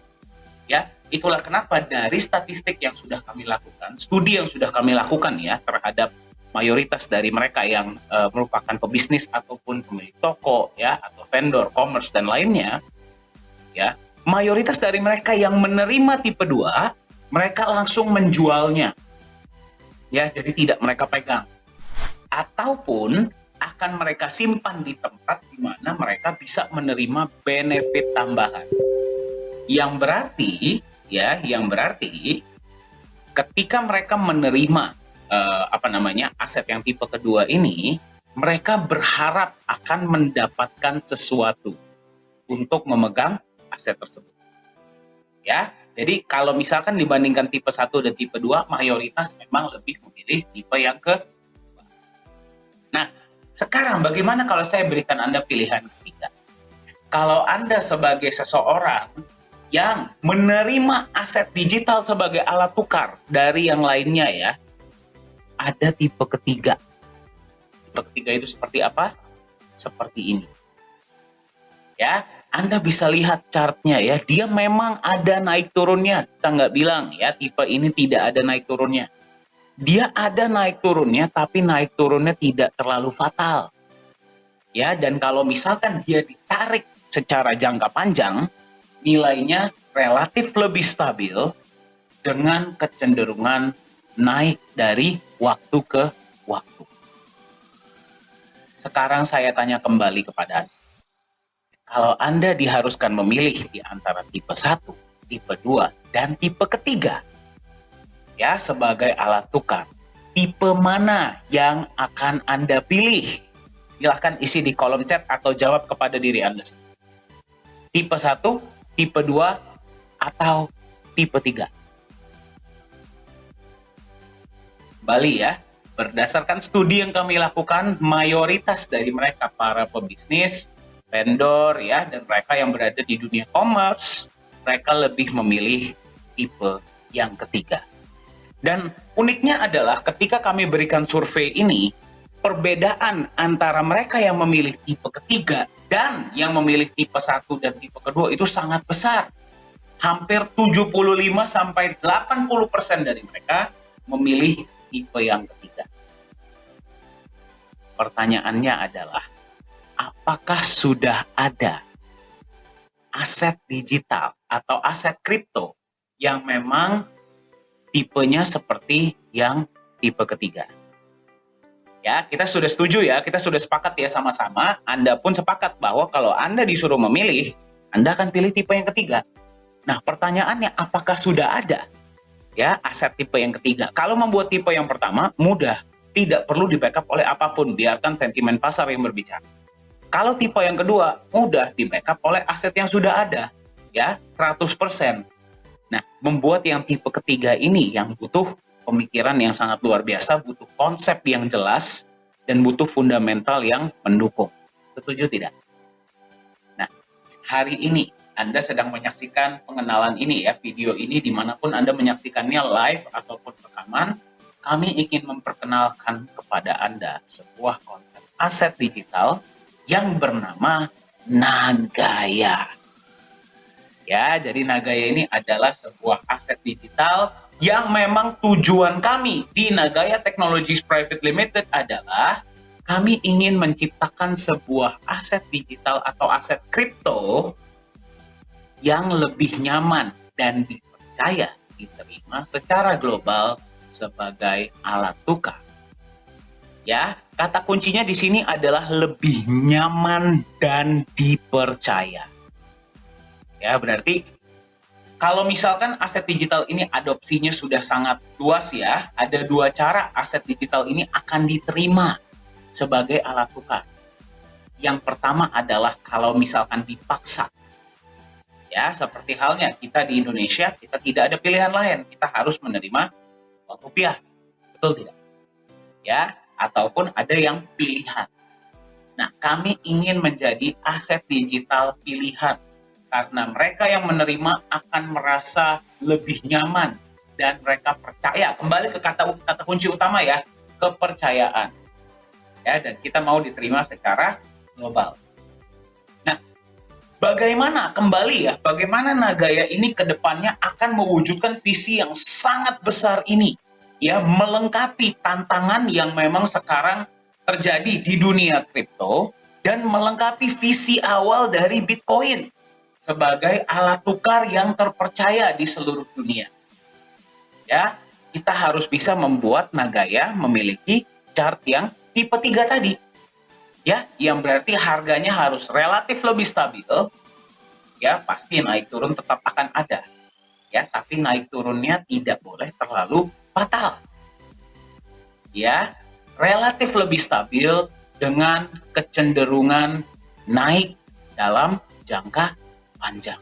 Ya, itulah kenapa dari statistik yang sudah kami lakukan, studi yang sudah kami lakukan ya terhadap mayoritas dari mereka yang merupakan pebisnis ataupun pemilik toko ya atau vendor, commerce dan lainnya, ya, mayoritas dari mereka yang menerima tipe 2, mereka langsung menjualnya. Ya, jadi tidak mereka pegang. Ataupun akan mereka simpan di tempat di mana mereka bisa menerima benefit tambahan. Yang berarti ketika mereka menerima aset yang tipe kedua ini, mereka berharap akan mendapatkan sesuatu untuk memegang aset tersebut. Ya, jadi kalau misalkan dibandingkan tipe 1 dan tipe 2, mayoritas memang lebih memilih tipe yang kedua. Nah, sekarang bagaimana kalau saya berikan Anda pilihan ketiga? Kalau Anda sebagai seseorang yang menerima aset digital sebagai alat tukar dari yang lainnya ya, ada tipe ketiga. Tipe ketiga itu seperti apa? Seperti ini. Ya, Anda bisa lihat chartnya ya, dia memang ada naik turunnya. Kita nggak bilang ya tipe ini tidak ada naik turunnya. Dia ada naik turunnya, tapi naik turunnya tidak terlalu fatal. Ya, dan kalau misalkan dia ditarik secara jangka panjang, nilainya relatif lebih stabil dengan kecenderungan naik dari waktu ke waktu. Sekarang saya tanya kembali kepada Anda. Kalau Anda diharuskan memilih di antara tipe 1, tipe 2, dan tipe ketiga, ya, sebagai alat tukar, tipe mana yang akan Anda pilih? Silahkan isi di kolom chat atau jawab kepada diri Anda. Tipe 1, tipe 2, atau tipe 3? Kembali ya, berdasarkan studi yang kami lakukan, mayoritas dari mereka para pebisnis, vendor ya, dan mereka yang berada di dunia commerce, mereka lebih memilih tipe yang ketiga. Dan uniknya adalah ketika kami berikan survei ini, perbedaan antara mereka yang memilih tipe ketiga dan yang memilih tipe 1 dan tipe kedua itu sangat besar. Hampir 75-80% dari mereka memilih tipe yang ketiga. Pertanyaannya adalah, apakah sudah ada aset digital atau aset kripto yang memang tipenya seperti yang tipe ketiga? Ya, kita sudah setuju ya, kita sudah sepakat ya sama-sama. Anda pun sepakat bahwa kalau Anda disuruh memilih, Anda akan pilih tipe yang ketiga. Nah, pertanyaannya, apakah sudah ada ya aset tipe yang ketiga? Kalau membuat tipe yang pertama, mudah. Tidak perlu di-backup oleh apapun, biarkan sentimen pasar yang berbicara. Kalau tipe yang kedua, mudah di-backup oleh aset yang sudah ada, ya, 100%. Nah, membuat yang tipe ketiga ini yang butuh pemikiran yang sangat luar biasa, butuh konsep yang jelas, dan butuh fundamental yang mendukung. Setuju tidak? Nah, hari ini Anda sedang menyaksikan pengenalan ini ya, video ini dimanapun Anda menyaksikannya live ataupun rekaman, kami ingin memperkenalkan kepada Anda sebuah konsep aset digital yang bernama Nagaya. Ya, jadi Nagaya ini adalah sebuah aset digital yang memang tujuan kami di Nagaya Technologies Private Limited adalah kami ingin menciptakan sebuah aset digital atau aset kripto yang lebih nyaman dan dipercaya diterima secara global sebagai alat tukar. Ya, kata kuncinya di sini adalah lebih nyaman dan dipercaya. Ya, berarti kalau misalkan aset digital ini adopsinya sudah sangat luas ya, ada dua cara aset digital ini akan diterima sebagai alat tukar. Yang pertama adalah kalau misalkan dipaksa. Ya, seperti halnya kita di Indonesia, kita tidak ada pilihan lain. Kita harus menerima uang rupiah. Betul tidak? Ya, ataupun ada yang pilihan. Nah, kami ingin menjadi aset digital pilihan. Karena mereka yang menerima akan merasa lebih nyaman. Dan mereka percaya. Kembali ke kata kunci utama ya, kepercayaan. Ya, dan kita mau diterima secara global. Nah, bagaimana Nagaya ini ke depannya akan mewujudkan visi yang sangat besar ini, ya, melengkapi tantangan yang memang sekarang terjadi di dunia kripto dan melengkapi visi awal dari Bitcoin sebagai alat tukar yang terpercaya di seluruh dunia. Ya, kita harus bisa membuat Nagaya memiliki chart yang tipe 3 tadi. Ya, yang berarti harganya harus relatif lebih stabil. Ya, pasti naik turun tetap akan ada. Ya, tapi naik turunnya tidak boleh terlalu fatal. Ya, relatif lebih stabil dengan kecenderungan naik dalam jangka panjang.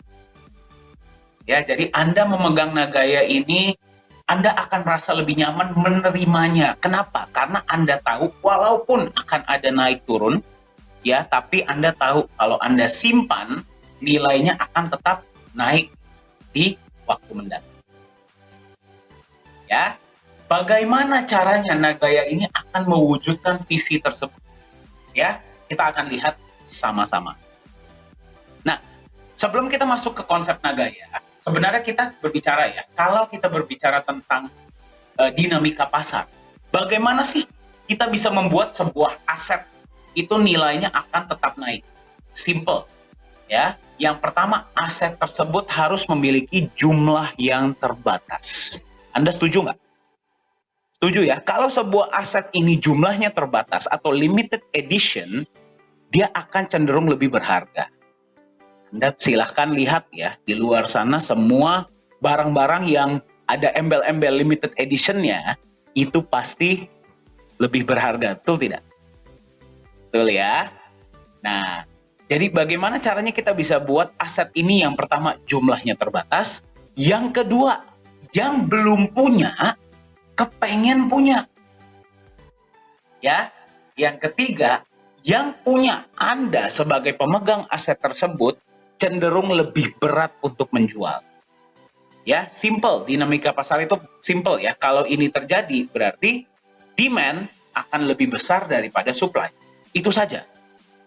Ya, jadi Anda memegang Nagaya ini, Anda akan merasa lebih nyaman menerimanya. Kenapa? Karena Anda tahu walaupun akan ada naik turun, ya, tapi Anda tahu kalau Anda simpan, nilainya akan tetap naik di waktu mendatang. Ya, bagaimana caranya Nagaya ini akan mewujudkan visi tersebut? Ya, kita akan lihat sama-sama. Nah, sebelum kita masuk ke konsep Nagaya, sebenarnya kita berbicara ya, kalau kita berbicara tentang dinamika pasar, bagaimana sih kita bisa membuat sebuah aset itu nilainya akan tetap naik? Simple, ya. Yang pertama, aset tersebut harus memiliki jumlah yang terbatas. Anda setuju nggak? Setuju ya? Kalau sebuah aset ini jumlahnya terbatas atau limited edition, dia akan cenderung lebih berharga. Anda silahkan lihat ya, di luar sana semua barang-barang yang ada embel-embel limited edition-nya, itu pasti lebih berharga, betul tidak? Betul ya? Nah, jadi bagaimana caranya kita bisa buat aset ini? Yang pertama, jumlahnya terbatas. Yang kedua, yang belum punya, kepengen punya. Ya, yang ketiga, yang punya Anda sebagai pemegang aset tersebut, cenderung lebih berat untuk menjual. Ya, simple. Dinamika pasar itu simple ya. Kalau ini terjadi, berarti demand akan lebih besar daripada supply. Itu saja.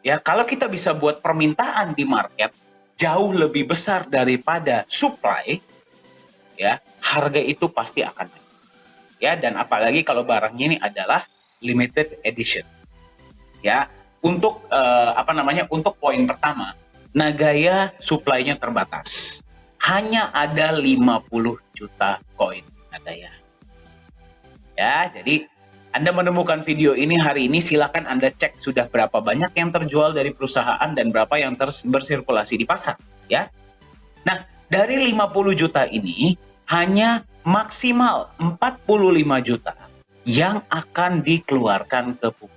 Ya, kalau kita bisa buat permintaan di market jauh lebih besar daripada supply, ya, harga itu pasti akan naik. Ya, dan apalagi kalau barangnya ini adalah limited edition. Ya, untuk untuk poin pertama, Nagaya supply-nya terbatas. Hanya ada 50 juta koin Nagaya. Ya, jadi Anda menemukan video ini hari ini, silakan Anda cek sudah berapa banyak yang terjual dari perusahaan dan berapa yang bersirkulasi di pasar, ya. Nah, dari 50 juta ini hanya maksimal 45 juta yang akan dikeluarkan ke publik.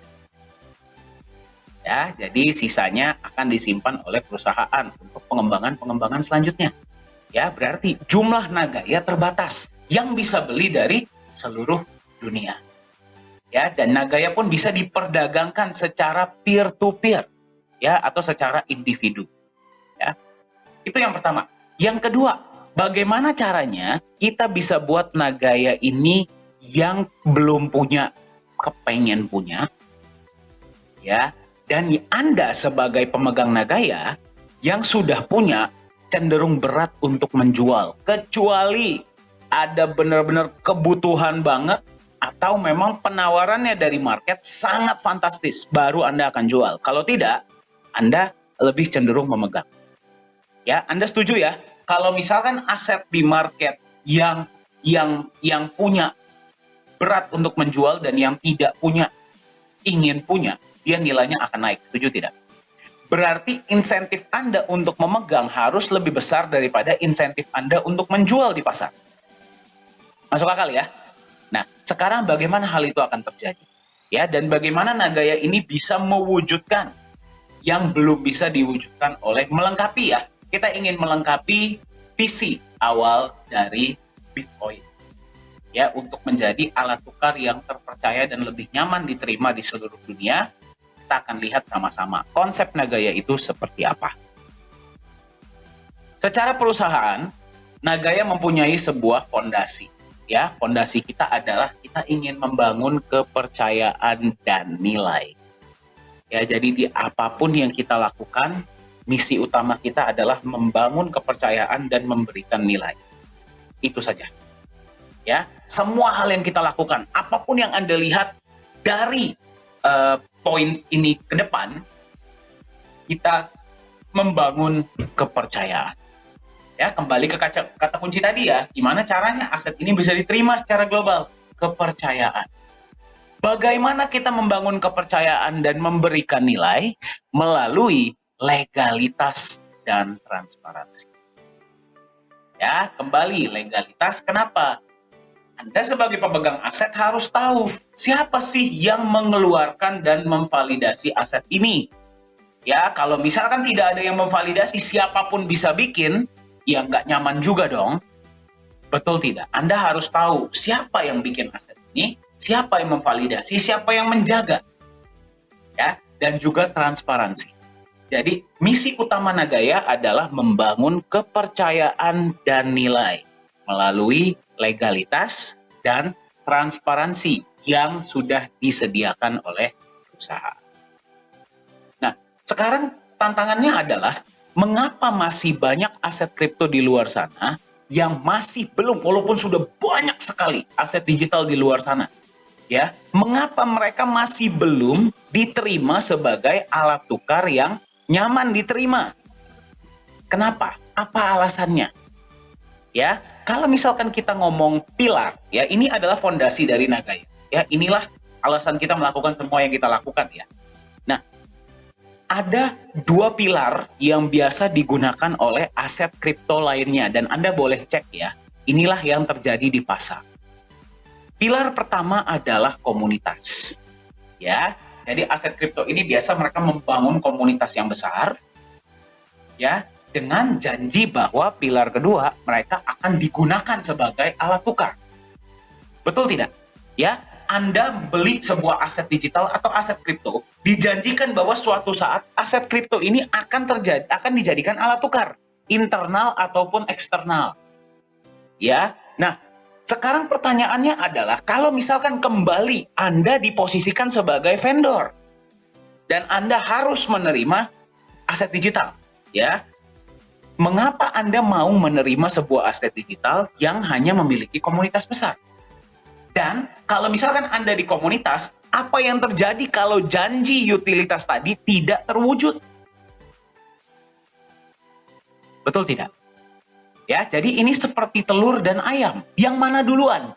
Ya, jadi sisanya akan disimpan oleh perusahaan untuk pengembangan selanjutnya. Ya, berarti jumlah Nagaya terbatas yang bisa beli dari seluruh dunia. Ya, dan Nagaya pun bisa diperdagangkan secara peer to peer, ya, atau secara individu. Ya. Itu yang pertama. Yang kedua, bagaimana caranya kita bisa buat Nagaya ini yang belum punya kepengen punya, ya. Dan Anda sebagai pemegang Nagaya yang sudah punya cenderung berat untuk menjual. Kecuali ada benar-benar kebutuhan banget atau memang penawarannya dari market sangat fantastis, baru Anda akan jual. Kalau tidak, Anda lebih cenderung memegang. Ya, Anda setuju ya? Kalau misalkan aset di market yang punya berat untuk menjual dan yang tidak punya ingin punya, dia nilainya akan naik. Setuju tidak? Berarti insentif Anda untuk memegang harus lebih besar daripada insentif Anda untuk menjual di pasar. Masuk akal ya? Nah, sekarang bagaimana hal itu akan terjadi? Ya, dan bagaimana Nagaya ini bisa mewujudkan yang belum bisa diwujudkan oleh melengkapi ya kita ingin melengkapi visi awal dari Bitcoin. Ya, untuk menjadi alat tukar yang terpercaya dan lebih nyaman diterima di seluruh dunia, kita akan lihat sama-sama konsep Nagaya itu seperti apa. Secara perusahaan, Nagaya mempunyai sebuah fondasi. Ya, fondasi kita adalah kita ingin membangun kepercayaan dan nilai. Ya, jadi di apapun yang kita lakukan, misi utama kita adalah membangun kepercayaan dan memberikan nilai. Itu saja. Ya, semua hal yang kita lakukan, apapun yang Anda lihat dari poin ini ke depan, kita membangun kepercayaan. Ya, kembali ke kata kunci tadi ya, gimana caranya aset ini bisa diterima secara global? Kepercayaan. Bagaimana kita membangun kepercayaan dan memberikan nilai? Melalui legalitas dan transparansi. Ya, kembali legalitas, kenapa? Anda sebagai pemegang aset harus tahu siapa sih yang mengeluarkan dan memvalidasi aset ini. Ya, kalau misalkan tidak ada yang memvalidasi, siapapun bisa bikin, ya nggak nyaman juga dong. Betul tidak? Anda harus tahu siapa yang bikin aset ini, siapa yang memvalidasi, siapa yang menjaga. Ya, dan juga transparansi. Jadi, misi utama Nagaya adalah membangun kepercayaan dan nilai melalui legalitas dan transparansi yang sudah disediakan oleh perusahaan. Nah, sekarang tantangannya adalah mengapa masih banyak aset kripto di luar sana yang masih belum, walaupun sudah banyak sekali aset digital di luar sana, ya, mengapa mereka masih belum diterima sebagai alat tukar yang nyaman diterima? Kenapa? Apa alasannya? Ya, kalau misalkan kita ngomong pilar, ya, ini adalah fondasi dari Nagaya. Ya, inilah alasan kita melakukan semua yang kita lakukan, ya. Nah, ada dua pilar yang biasa digunakan oleh aset kripto lainnya, dan Anda boleh cek ya. Inilah yang terjadi di pasar. Pilar pertama adalah komunitas. Ya, jadi aset kripto ini biasa mereka membangun komunitas yang besar, ya, dengan janji bahwa pilar kedua mereka akan digunakan sebagai alat tukar. Betul tidak? Ya, Anda beli sebuah aset digital atau aset kripto, dijanjikan bahwa suatu saat aset kripto ini akan dijadikan alat tukar, internal ataupun eksternal. Ya. Nah, sekarang pertanyaannya adalah kalau misalkan kembali Anda diposisikan sebagai vendor dan Anda harus menerima aset digital, ya. Mengapa Anda mau menerima sebuah aset digital yang hanya memiliki komunitas besar? Dan kalau misalkan Anda di komunitas, apa yang terjadi kalau janji utilitas tadi tidak terwujud? Betul tidak? Ya, jadi ini seperti telur dan ayam. Yang mana duluan?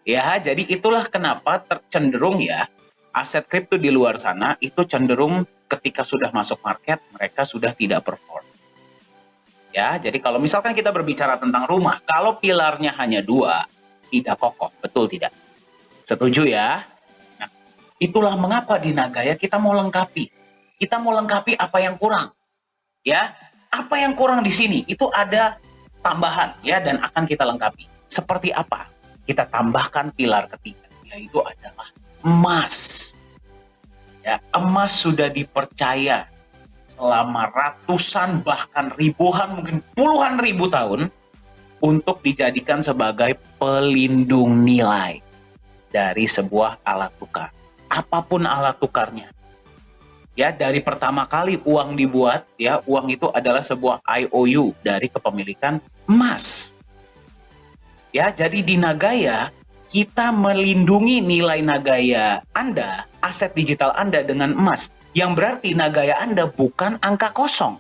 Ya, jadi itulah kenapa cenderung ya, aset kripto di luar sana itu cenderung ketika sudah masuk market, mereka sudah tidak perform. Ya, jadi kalau misalkan kita berbicara tentang rumah, kalau pilarnya hanya 2, tidak kokoh, betul tidak? Setuju ya? Nah, itulah mengapa di Nagaya kita mau lengkapi. Kita mau lengkapi apa yang kurang. Ya, apa yang kurang di sini? Itu ada tambahan ya, dan akan kita lengkapi. Seperti apa? Kita tambahkan pilar ketiga, yaitu adalah emas. Ya, emas sudah dipercaya selama ratusan bahkan ribuan, mungkin puluhan ribu tahun untuk dijadikan sebagai pelindung nilai dari sebuah alat tukar. Apapun alat tukarnya. Ya, dari pertama kali uang dibuat, ya, uang itu adalah sebuah IOU dari kepemilikan emas. Ya, jadi di Nagaya kita melindungi nilai Nagaya Anda, aset digital Anda dengan emas. Yang berarti Nagaya Anda bukan angka kosong.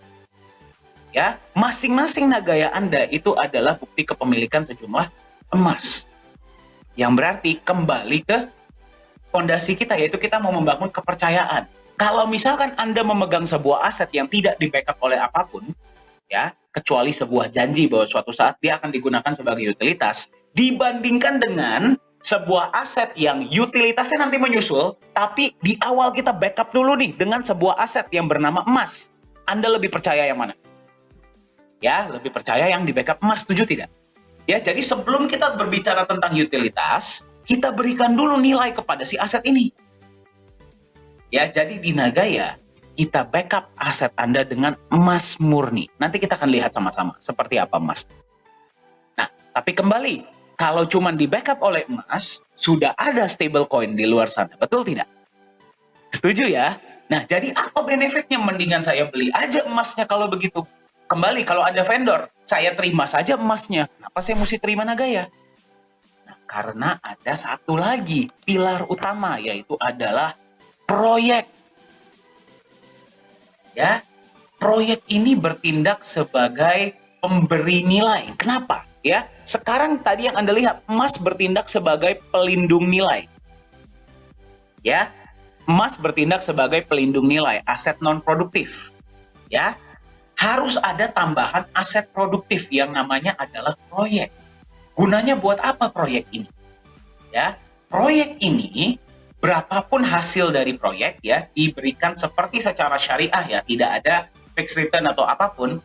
Ya, masing-masing Nagaya Anda itu adalah bukti kepemilikan sejumlah emas. Yang berarti kembali ke fondasi kita, yaitu kita mau membangun kepercayaan. Kalau misalkan Anda memegang sebuah aset yang tidak di-backup oleh apapun, ya, kecuali sebuah janji bahwa suatu saat dia akan digunakan sebagai utilitas, dibandingkan dengan sebuah aset yang utilitasnya nanti menyusul, tapi di awal kita backup dulu nih dengan sebuah aset yang bernama emas. Anda lebih percaya yang mana? Ya, lebih percaya yang di backup emas, setuju tidak? Ya, jadi sebelum kita berbicara tentang utilitas, kita berikan dulu nilai kepada si aset ini. Ya, jadi di Nagaya, kita backup aset Anda dengan emas murni. Nanti kita akan lihat sama-sama seperti apa emas. Nah, tapi kembali, kalau cuma di backup oleh emas, sudah ada stablecoin di luar sana, betul tidak? Setuju ya? Nah, jadi apa benefitnya? Mendingan saya beli aja emasnya kalau begitu. Kembali, kalau ada vendor, saya terima saja emasnya. Kenapa saya mesti terima Nagaya? Nah, karena ada satu lagi pilar utama, yaitu adalah proyek. Ya, proyek ini bertindak sebagai pemberi nilai. Kenapa? Ya, sekarang tadi yang Anda lihat, emas bertindak sebagai pelindung nilai. Ya, emas bertindak sebagai pelindung nilai, aset non-produktif. Ya, harus ada tambahan aset produktif yang namanya adalah proyek. Gunanya buat apa proyek ini? Ya, proyek ini berapapun hasil dari proyek ya diberikan seperti secara syariah ya, tidak ada fixed return atau apapun.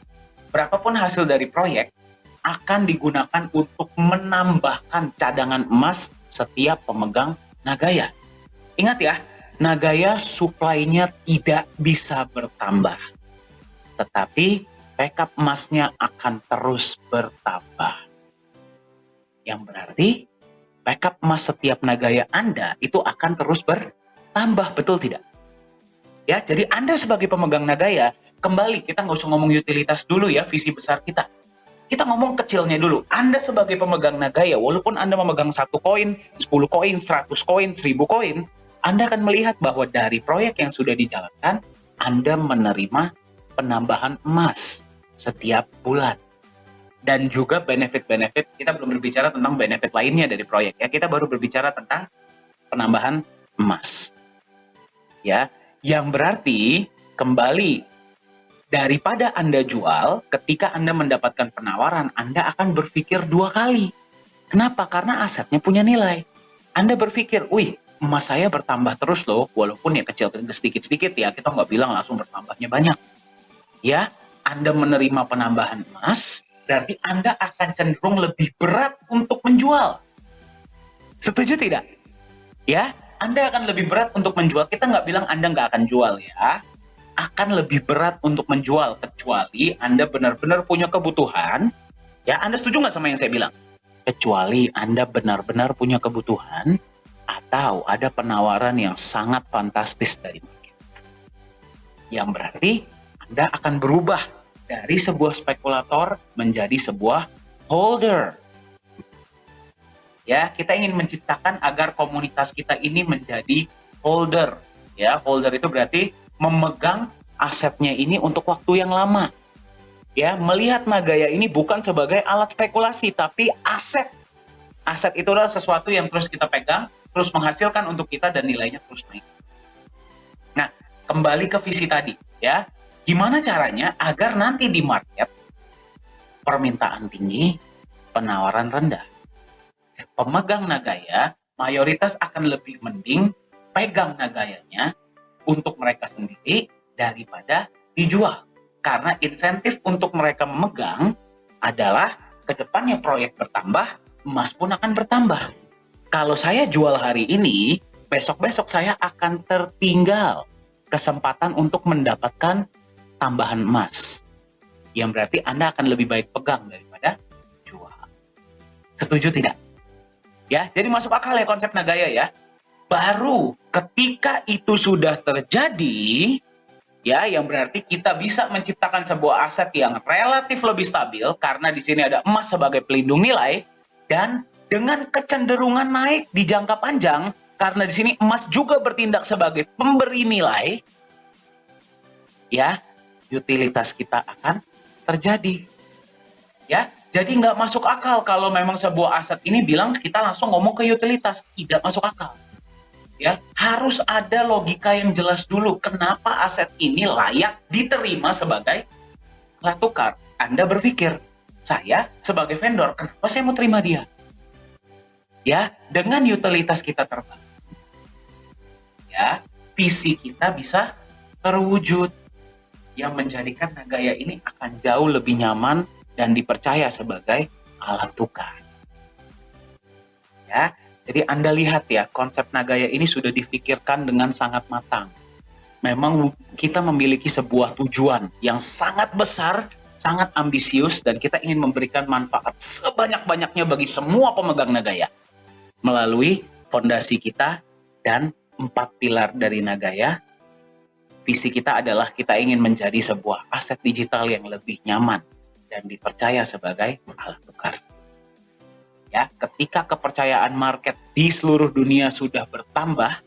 Berapapun hasil dari proyek akan digunakan untuk menambahkan cadangan emas setiap pemegang Nagaya. Ingat ya, Nagaya supply-nya tidak bisa bertambah. Tetapi backup emasnya akan terus bertambah. Yang berarti backup emas setiap Nagaya Anda itu akan terus bertambah, betul tidak? Ya, jadi Anda sebagai pemegang Nagaya, kembali kita nggak usah ngomong utilitas dulu ya, visi besar kita. Kita ngomong kecilnya dulu. Anda sebagai pemegang Nagaya, walaupun Anda memegang 1 koin, 10 koin, 100 koin, 1000 koin, Anda akan melihat bahwa dari proyek yang sudah dijalankan, Anda menerima penambahan emas setiap bulan. Dan juga benefit-benefit, kita belum berbicara tentang benefit lainnya dari proyek ya, kita baru berbicara tentang penambahan emas. Ya, yang berarti kembali daripada Anda jual, ketika Anda mendapatkan penawaran, Anda akan berpikir 2 kali. Kenapa? Karena asetnya punya nilai. Anda berpikir, wih, emas saya bertambah terus loh, walaupun ya kecil sedikit-sedikit ya, kita nggak bilang langsung bertambahnya banyak. Ya, Anda menerima penambahan emas, berarti Anda akan cenderung lebih berat untuk menjual. Setuju tidak? Ya, Anda akan lebih berat untuk menjual. Kita nggak bilang Anda nggak akan jual ya. Akan lebih berat untuk menjual, kecuali Anda benar-benar punya kebutuhan. Ya, Anda setuju nggak sama yang saya bilang? Kecuali Anda benar-benar punya kebutuhan, atau ada penawaran yang sangat fantastis dari market. Yang berarti Anda akan berubah dari sebuah spekulator menjadi sebuah holder. Ya, kita ingin menciptakan agar komunitas kita ini menjadi holder. Ya, holder itu berarti memegang asetnya ini untuk waktu yang lama. Ya, melihat Nagaya ini bukan sebagai alat spekulasi, tapi aset. Aset itu adalah sesuatu yang terus kita pegang, terus menghasilkan untuk kita dan nilainya terus naik. Nah, kembali ke visi tadi, ya. Gimana caranya agar nanti di market permintaan tinggi, penawaran rendah. Pemegang Nagaya mayoritas akan lebih mending pegang Nagayanya untuk mereka sendiri daripada dijual. Karena insentif untuk mereka memegang adalah ke depannya proyek bertambah, emas pun akan bertambah. Kalau saya jual hari ini, besok-besok saya akan tertinggal kesempatan untuk mendapatkan tambahan emas. Yang berarti Anda akan lebih baik pegang daripada jual. Setuju tidak? Ya, jadi masuk akal ya konsep Nagaya ya. Baru ketika itu sudah terjadi, ya, yang berarti kita bisa menciptakan sebuah aset yang relatif lebih stabil karena di sini ada emas sebagai pelindung nilai dan dengan kecenderungan naik di jangka panjang karena di sini emas juga bertindak sebagai pemberi nilai. Ya, utilitas kita akan terjadi. Ya, jadi nggak masuk akal kalau memang sebuah aset ini bilang kita langsung ngomong ke utilitas, tidak masuk akal. Ya, harus ada logika yang jelas dulu kenapa aset ini layak diterima sebagai alat tukar. Anda berpikir, saya sebagai vendor, kenapa saya mau terima dia? Ya, dengan utilitas kita terbangun, ya, visi kita bisa terwujud. yang menjadikan Nagaya ini akan jauh lebih nyaman dan dipercaya sebagai alat tukar. Ya, jadi Anda lihat ya, konsep Nagaya ini sudah difikirkan dengan sangat matang. Memang kita memiliki sebuah tujuan yang sangat besar, sangat ambisius, dan kita ingin memberikan manfaat sebanyak-banyaknya bagi semua pemegang Nagaya melalui fondasi kita dan 4 pilar dari Nagaya. Visi kita adalah kita ingin menjadi sebuah aset digital yang lebih nyaman dan dipercaya sebagai alat tukar. Ya, ketika kepercayaan market di seluruh dunia sudah bertambah,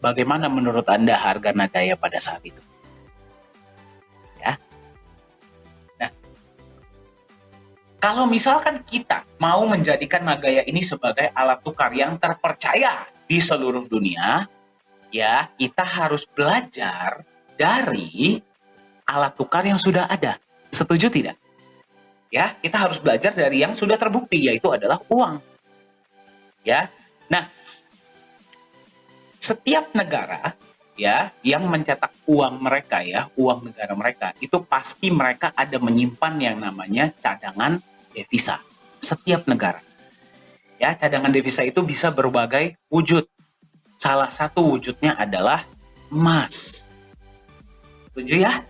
bagaimana menurut Anda harga Nagaya pada saat itu? Ya. Nah, kalau misalkan kita mau menjadikan Nagaya ini sebagai alat tukar yang terpercaya di seluruh dunia, ya, kita harus belajar dari alat tukar yang sudah ada. Setuju tidak? Ya, kita harus belajar dari yang sudah terbukti, yaitu adalah uang. Ya. Nah, setiap negara ya yang mencetak uang mereka ya, uang negara mereka, itu pasti mereka ada menyimpan yang namanya cadangan devisa. Setiap negara. Ya, cadangan devisa itu bisa berbagai wujud. Salah satu wujudnya adalah emas. Setuju ya?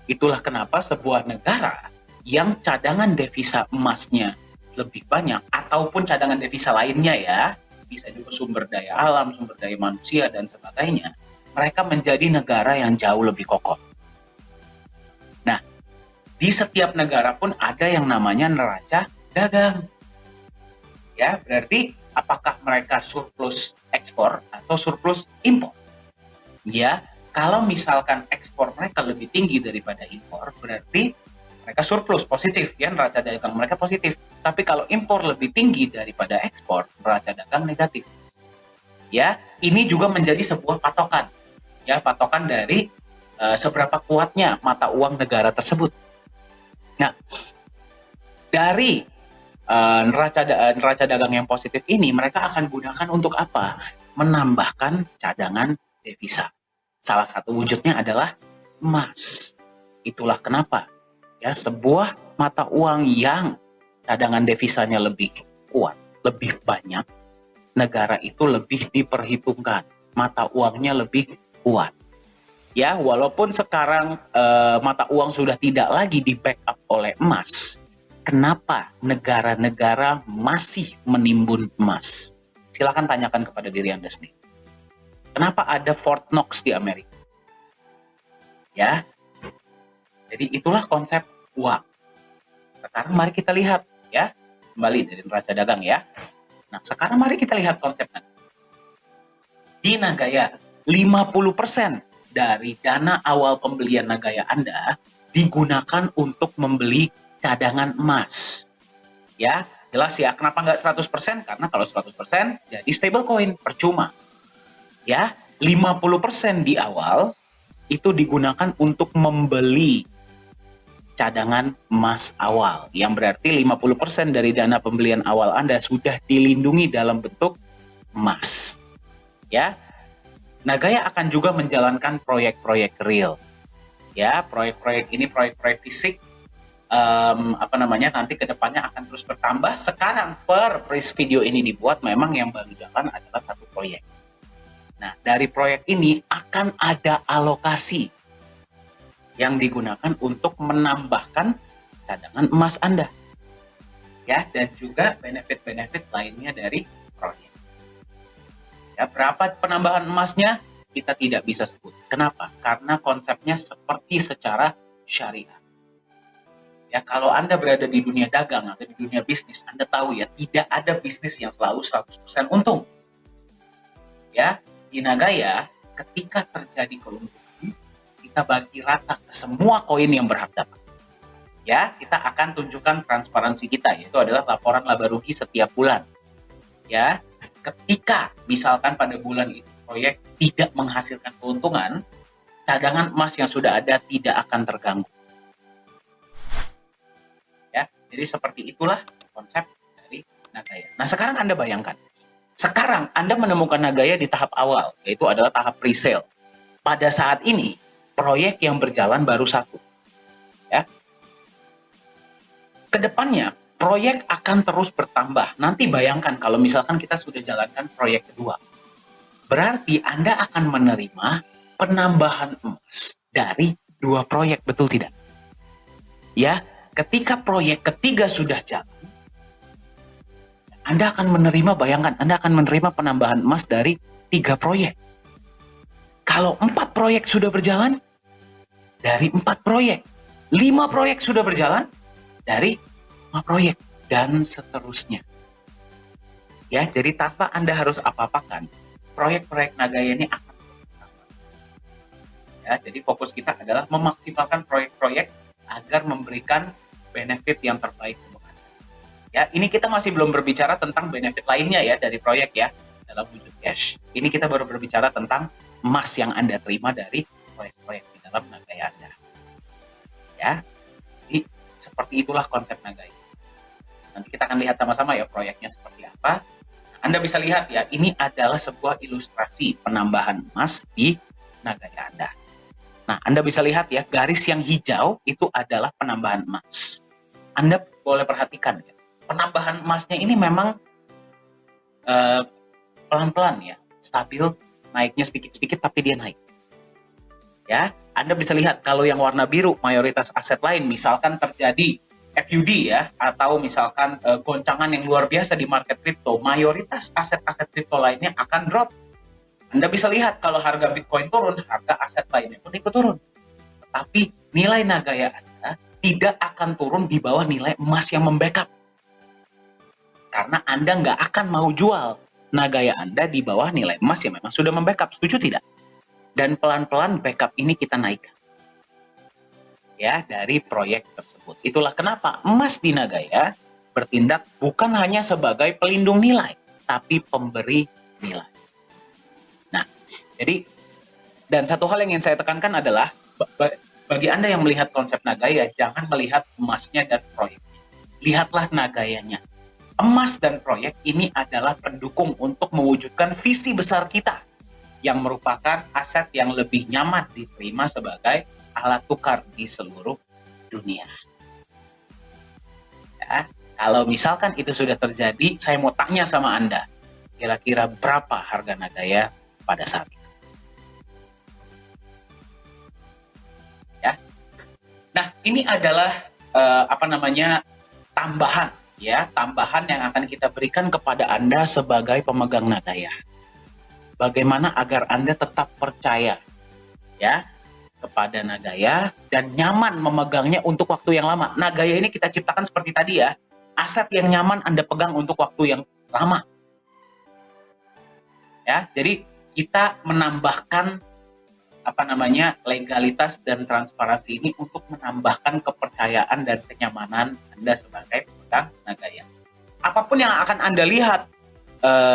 Itulah kenapa sebuah negara yang cadangan devisa emasnya lebih banyak, ataupun cadangan devisa lainnya ya, bisa juga sumber daya alam, sumber daya manusia, dan sebagainya, mereka menjadi negara yang jauh lebih kokoh. Nah, di setiap negara pun ada yang namanya neraca dagang. Ya, berarti apakah mereka surplus ekspor atau surplus impor? Ya, kalau misalkan ekspor mereka lebih tinggi daripada impor, berarti mereka surplus, positif, ya, neraca dagang mereka positif. Tapi kalau impor lebih tinggi daripada ekspor, neraca dagang negatif. Ya, ini juga menjadi sebuah patokan. Ya, patokan dari seberapa kuatnya mata uang negara tersebut. Nah, dari neraca dagang yang positif ini, mereka akan gunakan untuk apa? Menambahkan cadangan devisa. Salah satu wujudnya adalah emas. Itulah kenapa ya sebuah mata uang yang cadangan devisanya lebih kuat, lebih banyak, negara itu lebih diperhitungkan, mata uangnya lebih kuat. Ya, walaupun sekarang mata uang sudah tidak lagi di backup oleh emas, kenapa negara-negara masih menimbun emas? Silakan tanyakan kepada diri Anda sendiri. Kenapa ada Fort Knox di Amerika? Ya, jadi itulah konsep uang. Sekarang mari kita lihat ya, kembali dari neraca dagang ya. Nah, sekarang mari kita lihat konsepnya. Di Nagaya, 50% dari dana awal pembelian Nagaya Anda digunakan untuk membeli cadangan emas. Ya, jelas ya, kenapa nggak 100%? Karena kalau 100% jadi stablecoin, percuma. Ya, 50% di awal itu digunakan untuk membeli cadangan emas awal, yang berarti 50% dari dana pembelian awal Anda sudah dilindungi dalam bentuk emas. Ya, Nagaya akan juga menjalankan proyek-proyek real. Ya, proyek-proyek ini proyek-proyek fisik, nanti kedepannya akan terus bertambah. Sekarang per video ini dibuat, memang yang baru jalan adalah satu proyek. Nah, dari proyek ini akan ada alokasi yang digunakan untuk menambahkan cadangan emas Anda. Ya, dan juga benefit-benefit lainnya dari proyek. Ya, berapa penambahan emasnya kita tidak bisa sebut. Kenapa? Karena konsepnya seperti secara syariah. Ya, kalau Anda berada di dunia dagang atau di dunia bisnis, Anda tahu ya, tidak ada bisnis yang selalu 100% untung. Ya, di Nagaya, ketika terjadi keuntungan, kita bagi rata ke semua koin yang berhak dapat. Ya, kita akan tunjukkan transparansi kita, yaitu adalah laporan laba rugi setiap bulan. Ya, ketika misalkan pada bulan itu proyek tidak menghasilkan keuntungan, cadangan emas yang sudah ada tidak akan terganggu. Ya, jadi seperti itulah konsep dari Nagaya. Nah, sekarang Anda bayangkan, sekarang Anda menemukan Nagaya di tahap awal, yaitu adalah tahap pre-sale. Pada saat ini, proyek yang berjalan baru 1. Ya. Kedepannya, proyek akan terus bertambah. Nanti bayangkan kalau misalkan kita sudah jalankan proyek kedua. Berarti Anda akan menerima penambahan emas dari 2 proyek, betul tidak? Ya, ketika proyek ketiga sudah jalan, Anda akan menerima, bayangkan, Anda akan menerima penambahan emas dari 3 proyek. Kalau 4 proyek sudah berjalan, dari 4 proyek. 5 proyek sudah berjalan, dari 5 proyek. Dan seterusnya. Ya, jadi tanpa Anda harus apa-apakan, proyek-proyek Nagaya ini akan bertambah. Ya, jadi fokus kita adalah memaksimalkan proyek-proyek agar memberikan benefit yang terbaik untuk Anda. Ya, ini kita masih belum berbicara tentang benefit lainnya ya dari proyek ya, dalam wujud cash. Ini kita baru berbicara tentang emas yang Anda terima dari proyek-proyek di dalam Nagaya Anda. Ya, jadi seperti itulah konsep Nagaya. Nanti kita akan lihat sama-sama ya proyeknya seperti apa. Anda bisa lihat ya, ini adalah sebuah ilustrasi penambahan emas di Nagaya Anda. Nah, Anda bisa lihat ya, garis yang hijau itu adalah penambahan emas. Anda boleh perhatikan ya, penambahan emasnya ini memang pelan-pelan ya, stabil, naiknya sedikit-sedikit tapi dia naik. Ya, Anda bisa lihat kalau yang warna biru mayoritas aset lain, misalkan terjadi FUD ya, atau misalkan goncangan yang luar biasa di market kripto, mayoritas aset-aset kripto lainnya akan drop. Anda bisa lihat kalau harga Bitcoin turun, harga aset lainnya pun ikut turun. Tetapi nilai Nagaya Anda tidak akan turun di bawah nilai emas yang membackup. Karena Anda nggak akan mau jual Nagaya Anda di bawah nilai emas yang memang sudah membackup. Setuju tidak? Dan pelan-pelan backup ini kita naikkan. Ya, dari proyek tersebut. Itulah kenapa emas di Nagaya bertindak bukan hanya sebagai pelindung nilai, tapi pemberi nilai. Nah, jadi, dan satu hal yang ingin saya tekankan adalah, bagi Anda yang melihat konsep Nagaya, jangan melihat emasnya dan proyeknya. Lihatlah Nagayanya. Emas dan proyek ini adalah pendukung untuk mewujudkan visi besar kita, yang merupakan aset yang lebih nyaman diterima sebagai alat tukar di seluruh dunia. Ya, kalau misalkan itu sudah terjadi, saya mau tanya sama Anda, kira-kira berapa harga Nagaya pada saat itu? Ya. Nah, ini adalah tambahan ya, tambahan yang akan kita berikan kepada Anda sebagai pemegang Nagaya. Bagaimana agar Anda tetap percaya ya kepada Nagaya dan nyaman memegangnya untuk waktu yang lama. Nagaya ini kita ciptakan seperti tadi ya, aset yang nyaman Anda pegang untuk waktu yang lama. Ya, jadi kita menambahkan legalitas dan transparansi ini untuk menambahkan kepercayaan dan kenyamanan Anda sebagai pemegang Nagaya. Apapun yang akan Anda lihat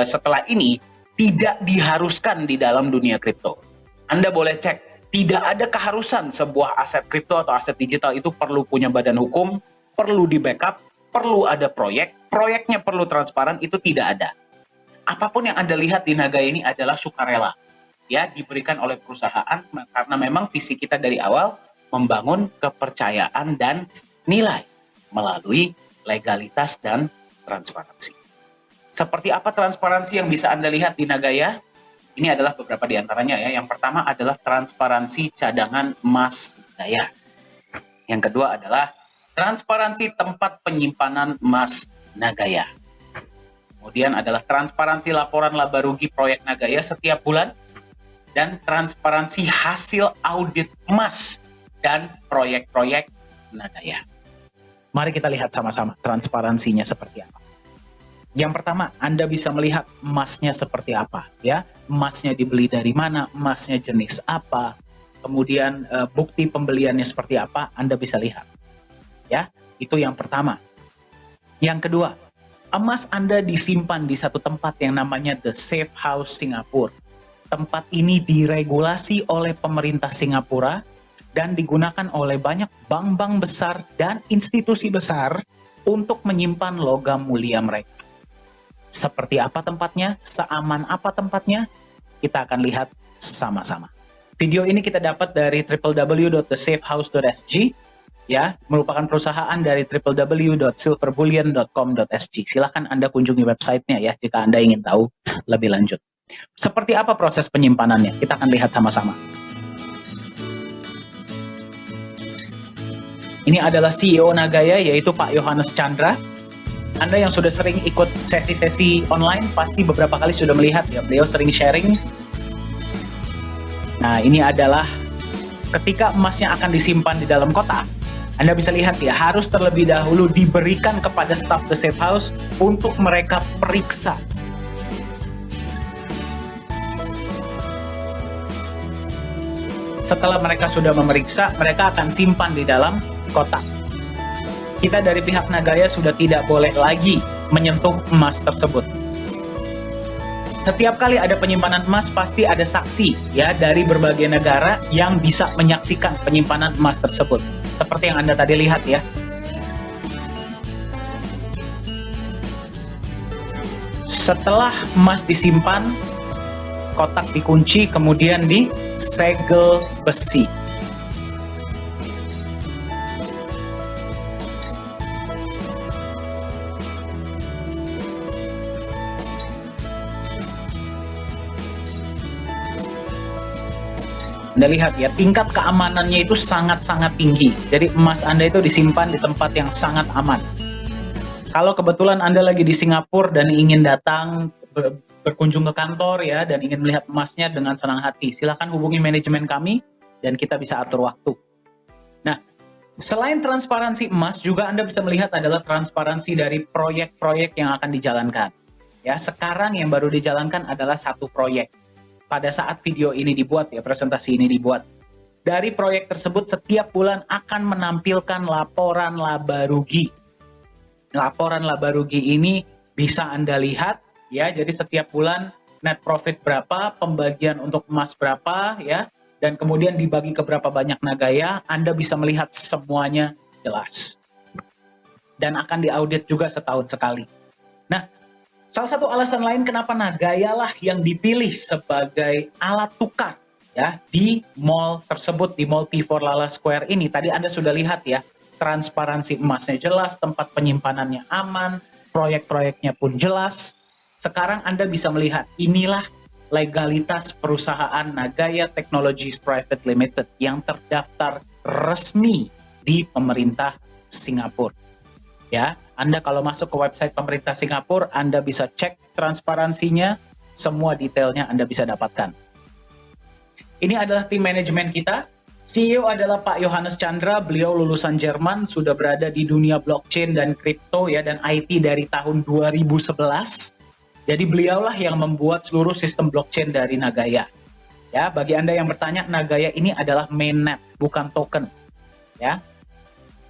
setelah ini tidak diharuskan di dalam dunia kripto. Anda boleh cek, tidak ada keharusan sebuah aset kripto atau aset digital itu perlu punya badan hukum, perlu di backup, perlu ada proyek, proyeknya perlu transparan, itu tidak ada. Apapun yang Anda lihat di Nagaya ini adalah sukarela, ya, diberikan oleh perusahaan karena memang visi kita dari awal membangun kepercayaan dan nilai melalui legalitas dan transparansi. Seperti apa transparansi yang bisa Anda lihat di Nagaya? Ini adalah beberapa di antaranya ya. Yang pertama adalah transparansi cadangan emas Nagaya. Yang kedua adalah transparansi tempat penyimpanan emas Nagaya. Kemudian adalah transparansi laporan laba rugi proyek Nagaya setiap bulan. Dan transparansi hasil audit emas dan proyek-proyek Nagaya. Mari kita lihat sama-sama transparansinya seperti apa. Yang pertama, Anda bisa melihat emasnya seperti apa, ya. Emasnya dibeli dari mana, emasnya jenis apa, kemudian bukti pembeliannya seperti apa, Anda bisa lihat. Ya, itu yang pertama. Yang kedua, emas Anda disimpan di satu tempat yang namanya The Safe House Singapura. Tempat ini diregulasi oleh pemerintah Singapura dan digunakan oleh banyak bank-bank besar dan institusi besar untuk menyimpan logam mulia mereka. Seperti apa tempatnya, seaman apa tempatnya, kita akan lihat sama-sama. Video ini kita dapat dari www.thesafehouse.sg, ya, merupakan perusahaan dari www.silverbullion.com.sg. Silahkan Anda kunjungi websitenya ya jika Anda ingin tahu lebih lanjut. Seperti apa proses penyimpanannya? Kita akan lihat sama-sama. Ini adalah CEO Nagaya, yaitu Pak Yohanes Chandra. Anda yang sudah sering ikut sesi-sesi online pasti beberapa kali sudah melihat ya, beliau sering sharing. Nah, ini adalah ketika emasnya akan disimpan di dalam kotak. Anda bisa lihat ya, harus terlebih dahulu diberikan kepada staf The Safe House untuk mereka periksa. Setelah mereka sudah memeriksa, mereka akan simpan di dalam kotak. Kita dari pihak Nagaya sudah tidak boleh lagi menyentuh emas tersebut. Setiap kali ada penyimpanan emas pasti ada saksi ya dari berbagai negara yang bisa menyaksikan penyimpanan emas tersebut. Seperti yang Anda tadi lihat ya. Setelah emas disimpan, kotak dikunci kemudian disegel besi. Anda lihat ya, tingkat keamanannya itu sangat-sangat tinggi. Jadi emas Anda itu disimpan di tempat yang sangat aman. Kalau kebetulan Anda lagi di Singapura dan ingin datang berkunjung ke kantor ya, dan ingin melihat emasnya dengan senang hati, silakan hubungi manajemen kami dan kita bisa atur waktu. Nah, selain transparansi emas, juga Anda bisa melihat adalah transparansi dari proyek-proyek yang akan dijalankan. Ya, sekarang yang baru dijalankan adalah satu proyek. Pada saat video ini dibuat ya, presentasi ini dibuat. Dari proyek tersebut setiap bulan akan menampilkan laporan laba rugi. Laporan laba rugi ini bisa Anda lihat ya, jadi setiap bulan net profit berapa, pembagian untuk emas berapa ya, dan kemudian dibagi ke berapa banyak Nagaya, Anda bisa melihat semuanya jelas. Dan akan diaudit juga setahun sekali. Nah, salah satu alasan lain kenapa Nagaya lah yang dipilih sebagai alat tukar ya di mall tersebut, di Mall P4 Lala Square ini. Tadi Anda sudah lihat ya, transparansi emasnya jelas, tempat penyimpanannya aman, proyek-proyeknya pun jelas. Sekarang Anda bisa melihat inilah legalitas perusahaan Nagaya Technologies Private Limited yang terdaftar resmi di pemerintah Singapura. Ya, Anda kalau masuk ke website pemerintah Singapura, Anda bisa cek transparansinya, semua detailnya Anda bisa dapatkan. Ini adalah tim manajemen kita. CEO adalah Pak Yohanes Chandra, beliau lulusan Jerman, sudah berada di dunia blockchain dan kripto ya, dan IT dari tahun 2011. Jadi beliaulah yang membuat seluruh sistem blockchain dari Nagaya. Ya, bagi Anda yang bertanya, Nagaya ini adalah mainnet, bukan token. Ya.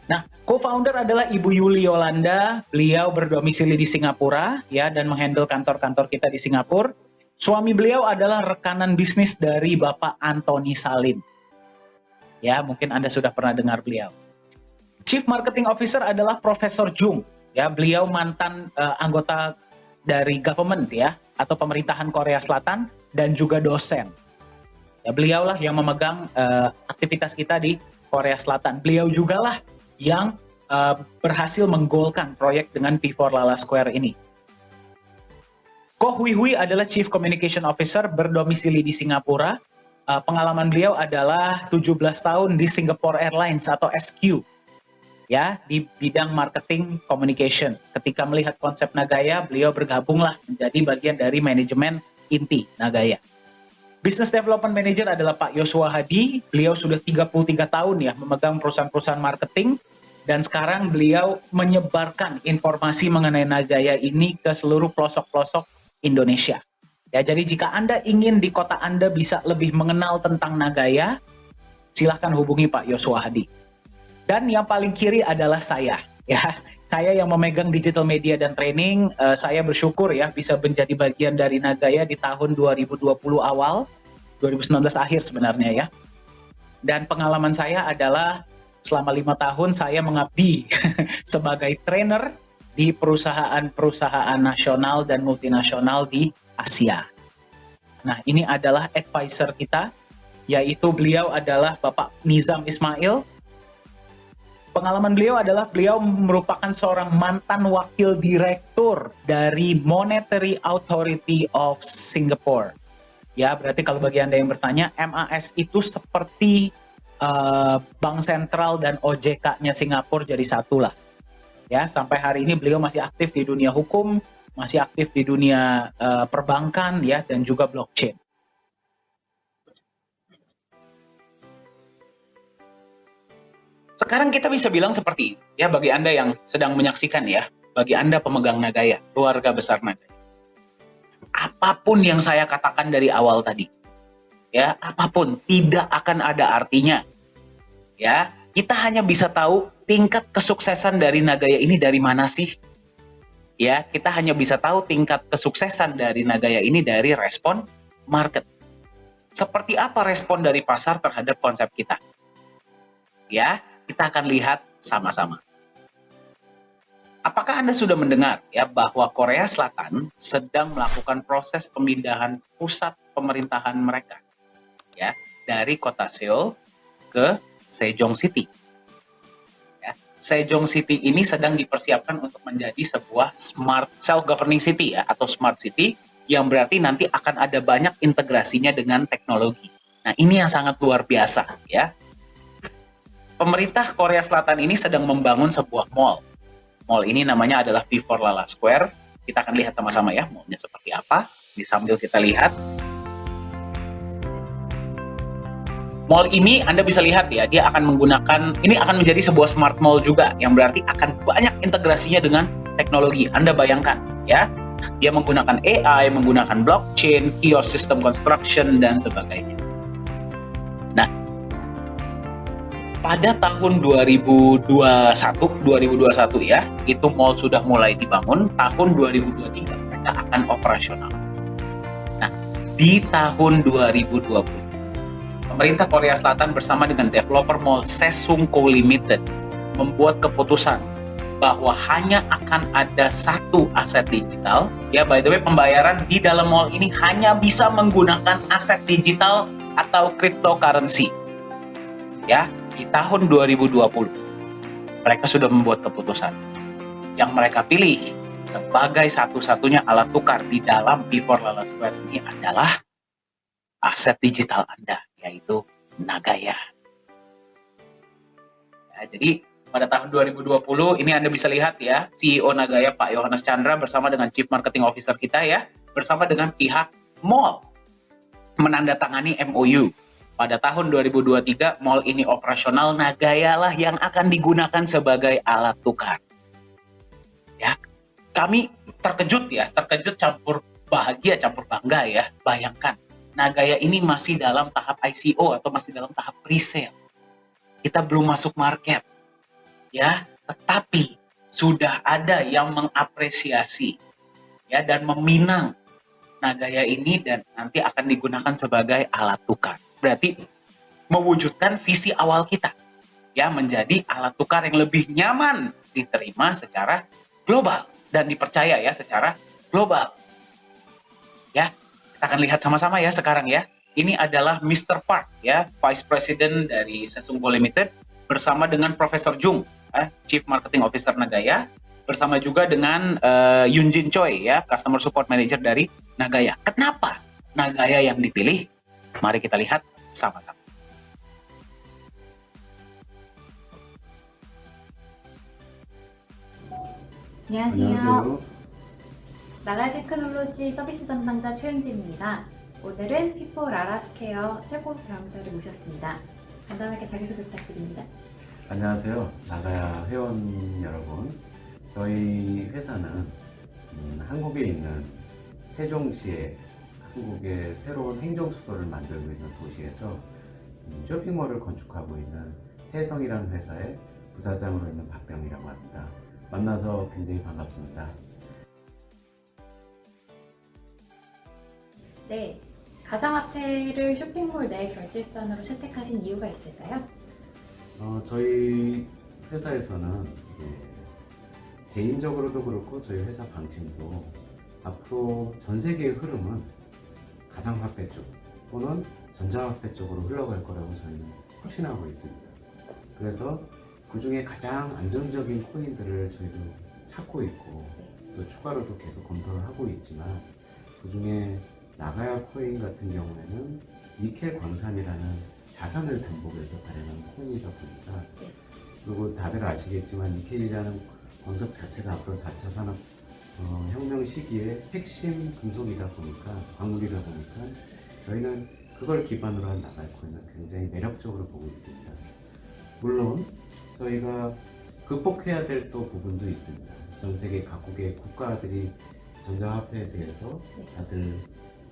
Nah, co-founder adalah Ibu Yuli Yolanda. Beliau berdomisili di Singapura ya, dan menghandle kantor-kantor kita di Singapura. Suami beliau adalah rekanan bisnis dari Bapak Anthony Salim. Ya, mungkin Anda sudah pernah dengar beliau. Chief Marketing Officer adalah Profesor Jung. Ya, beliau mantan anggota dari government ya, atau pemerintahan Korea Selatan, dan juga dosen. Ya, beliaulah yang memegang aktivitas kita di Korea Selatan. Beliau jugalah yang berhasil menggolkan proyek dengan P4 Lala Square ini. Koh Hui Hui adalah Chief Communication Officer, berdomisili di Singapura. Pengalaman beliau adalah 17 tahun di Singapore Airlines atau SQ. Ya, di bidang marketing communication. Ketika melihat konsep Nagaya, beliau bergabunglah menjadi bagian dari manajemen inti Nagaya. Business Development Manager adalah Pak Yosua Hadi. Beliau sudah 33 tahun ya memegang perusahaan-perusahaan marketing, dan sekarang beliau menyebarkan informasi mengenai Nagaya ini ke seluruh pelosok-pelosok Indonesia. Ya, jadi jika Anda ingin di kota Anda bisa lebih mengenal tentang Nagaya, silahkan hubungi Pak Yosua Hadi. Dan yang paling kiri adalah saya. Ya, saya yang memegang digital media dan training. Saya bersyukur ya bisa menjadi bagian dari Nagaya di tahun 2020 awal, 2019 akhir sebenarnya ya. Dan pengalaman saya adalah selama 5 tahun saya mengabdi sebagai trainer di perusahaan-perusahaan nasional dan multinasional di Asia. Nah, ini adalah advisor kita yaitu beliau adalah Bapak Nizam Ismail. Pengalaman beliau adalah beliau merupakan seorang mantan wakil direktur dari Monetary Authority of Singapore. Ya, berarti kalau bagi Anda yang bertanya, MAS itu seperti Bank Sentral dan OJK-nya Singapura jadi satu lah. Ya, sampai hari ini beliau masih aktif di dunia hukum, masih aktif di dunia perbankan ya, dan juga blockchain. Sekarang kita bisa bilang seperti ini, ya, bagi Anda yang sedang menyaksikan ya, bagi Anda pemegang Nagaya, keluarga besar Nagaya. Apapun yang saya katakan dari awal tadi, ya, apapun tidak akan ada artinya. Ya, kita hanya bisa tahu tingkat kesuksesan dari Nagaya ini dari mana sih? Ya, kita hanya bisa tahu tingkat kesuksesan dari Nagaya ini dari respon market. Seperti apa respon dari pasar terhadap konsep kita? Ya, kita akan lihat sama-sama. Apakah Anda sudah mendengar ya bahwa Korea Selatan sedang melakukan proses pemindahan pusat pemerintahan mereka ya dari kota Seoul ke Sejong City. Ya, Sejong City ini sedang dipersiapkan untuk menjadi sebuah smart self-governing city ya atau smart city yang berarti nanti akan ada banyak integrasinya dengan teknologi. Nah, ini yang sangat luar biasa ya. Pemerintah Korea Selatan ini sedang membangun sebuah mall. Mall ini namanya adalah Vifor Lala Square. Kita akan lihat sama-sama ya mallnya seperti apa. Ini sambil kita lihat. Mall ini Anda bisa lihat ya, dia akan menggunakan, ini akan menjadi sebuah smart mall juga, yang berarti akan banyak integrasinya dengan teknologi. Anda bayangkan ya, dia menggunakan AI, menggunakan blockchain, kiosk system construction, dan sebagainya. Nah, pada tahun 2021 ya, itu mall sudah mulai dibangun. Tahun 2023 mereka akan operasional. Nah, di tahun 2020, pemerintah Korea Selatan bersama dengan developer mall Sesungko Limited membuat keputusan bahwa hanya akan ada satu aset digital. Ya, by the way, pembayaran di dalam mall ini hanya bisa menggunakan aset digital atau cryptocurrency. Ya, di tahun 2020 mereka sudah membuat keputusan yang mereka pilih sebagai satu-satunya alat tukar di dalam Vifor Lala Square ini adalah aset digital Anda, yaitu Nagaya. Ya, jadi pada tahun 2020 ini Anda bisa lihat ya, CEO Nagaya Pak Yohanes Chandra bersama dengan Chief Marketing Officer kita ya, bersama dengan pihak mall menandatangani MOU. Pada tahun 2023, mall ini operasional, Nagaya lah yang akan digunakan sebagai alat tukar. Ya, kami terkejut campur bahagia, campur bangga ya. Bayangkan, Nagaya ini masih dalam tahap ICO atau masih dalam tahap pre-sale. Kita belum masuk market. Ya, tetapi sudah ada yang mengapresiasi ya dan meminang Nagaya ini dan nanti akan digunakan sebagai alat tukar. Berarti mewujudkan visi awal kita ya menjadi alat tukar yang lebih nyaman diterima secara global dan dipercaya ya secara global. Ya, kita akan lihat sama-sama ya sekarang ya. Ini adalah Mr. Park ya, Vice President dari Sesungko Limited bersama dengan Profesor Jung, Chief Marketing Officer Nagaya, bersama juga dengan Yoon Jin Choi ya, Customer Support Manager dari Nagaya. Kenapa Nagaya yang dipilih? Mari kita lihat sama-sama. 안녕하세요. 나라의 테크놀로지 서비스 담당자 최은지입니다. 오늘은 피포 라라스케어 최고 경영자를 모셨습니다. 간단하게 자기소개 부탁드립니다. 안녕하세요. 나가야 회원 여러분. 저희 회사는 한국에 있는 세종시에 한국의 새로운 행정수도를 만들고 있는 도시에서 쇼핑몰을 건축하고 있는 세성이라는 회사의 부사장으로 있는 박대영이라고 합니다. 만나서 굉장히 반갑습니다. 네, 가상화폐를 쇼핑몰 내 결제수단으로 채택하신 이유가 있을까요? 저희 회사에서는 개인적으로도 그렇고 저희 회사 방침도 앞으로 전 세계의 흐름은 가상화폐 쪽 또는 전자화폐 쪽으로 흘러갈 거라고 저희는 확신하고 있습니다. 그래서 그 중에 가장 안정적인 코인들을 저희도 찾고 있고 또 추가로도 계속 검토를 하고 있지만 그 중에 나가야 코인 같은 경우에는 니켈 광산이라는 자산을 담보해서 발행한 코인이다 보니까 그리고 다들 아시겠지만 니켈이라는 광석 자체가 앞으로 4차 산업 혁명 시기에 핵심 금속이다 보니까 광물이다 보니까 저희는 그걸 기반으로 한 나갈 코인을 굉장히 매력적으로 보고 있습니다. 물론 저희가 극복해야 될 또 부분도 있습니다. 전 세계 각국의 국가들이 전자화폐에 대해서 다들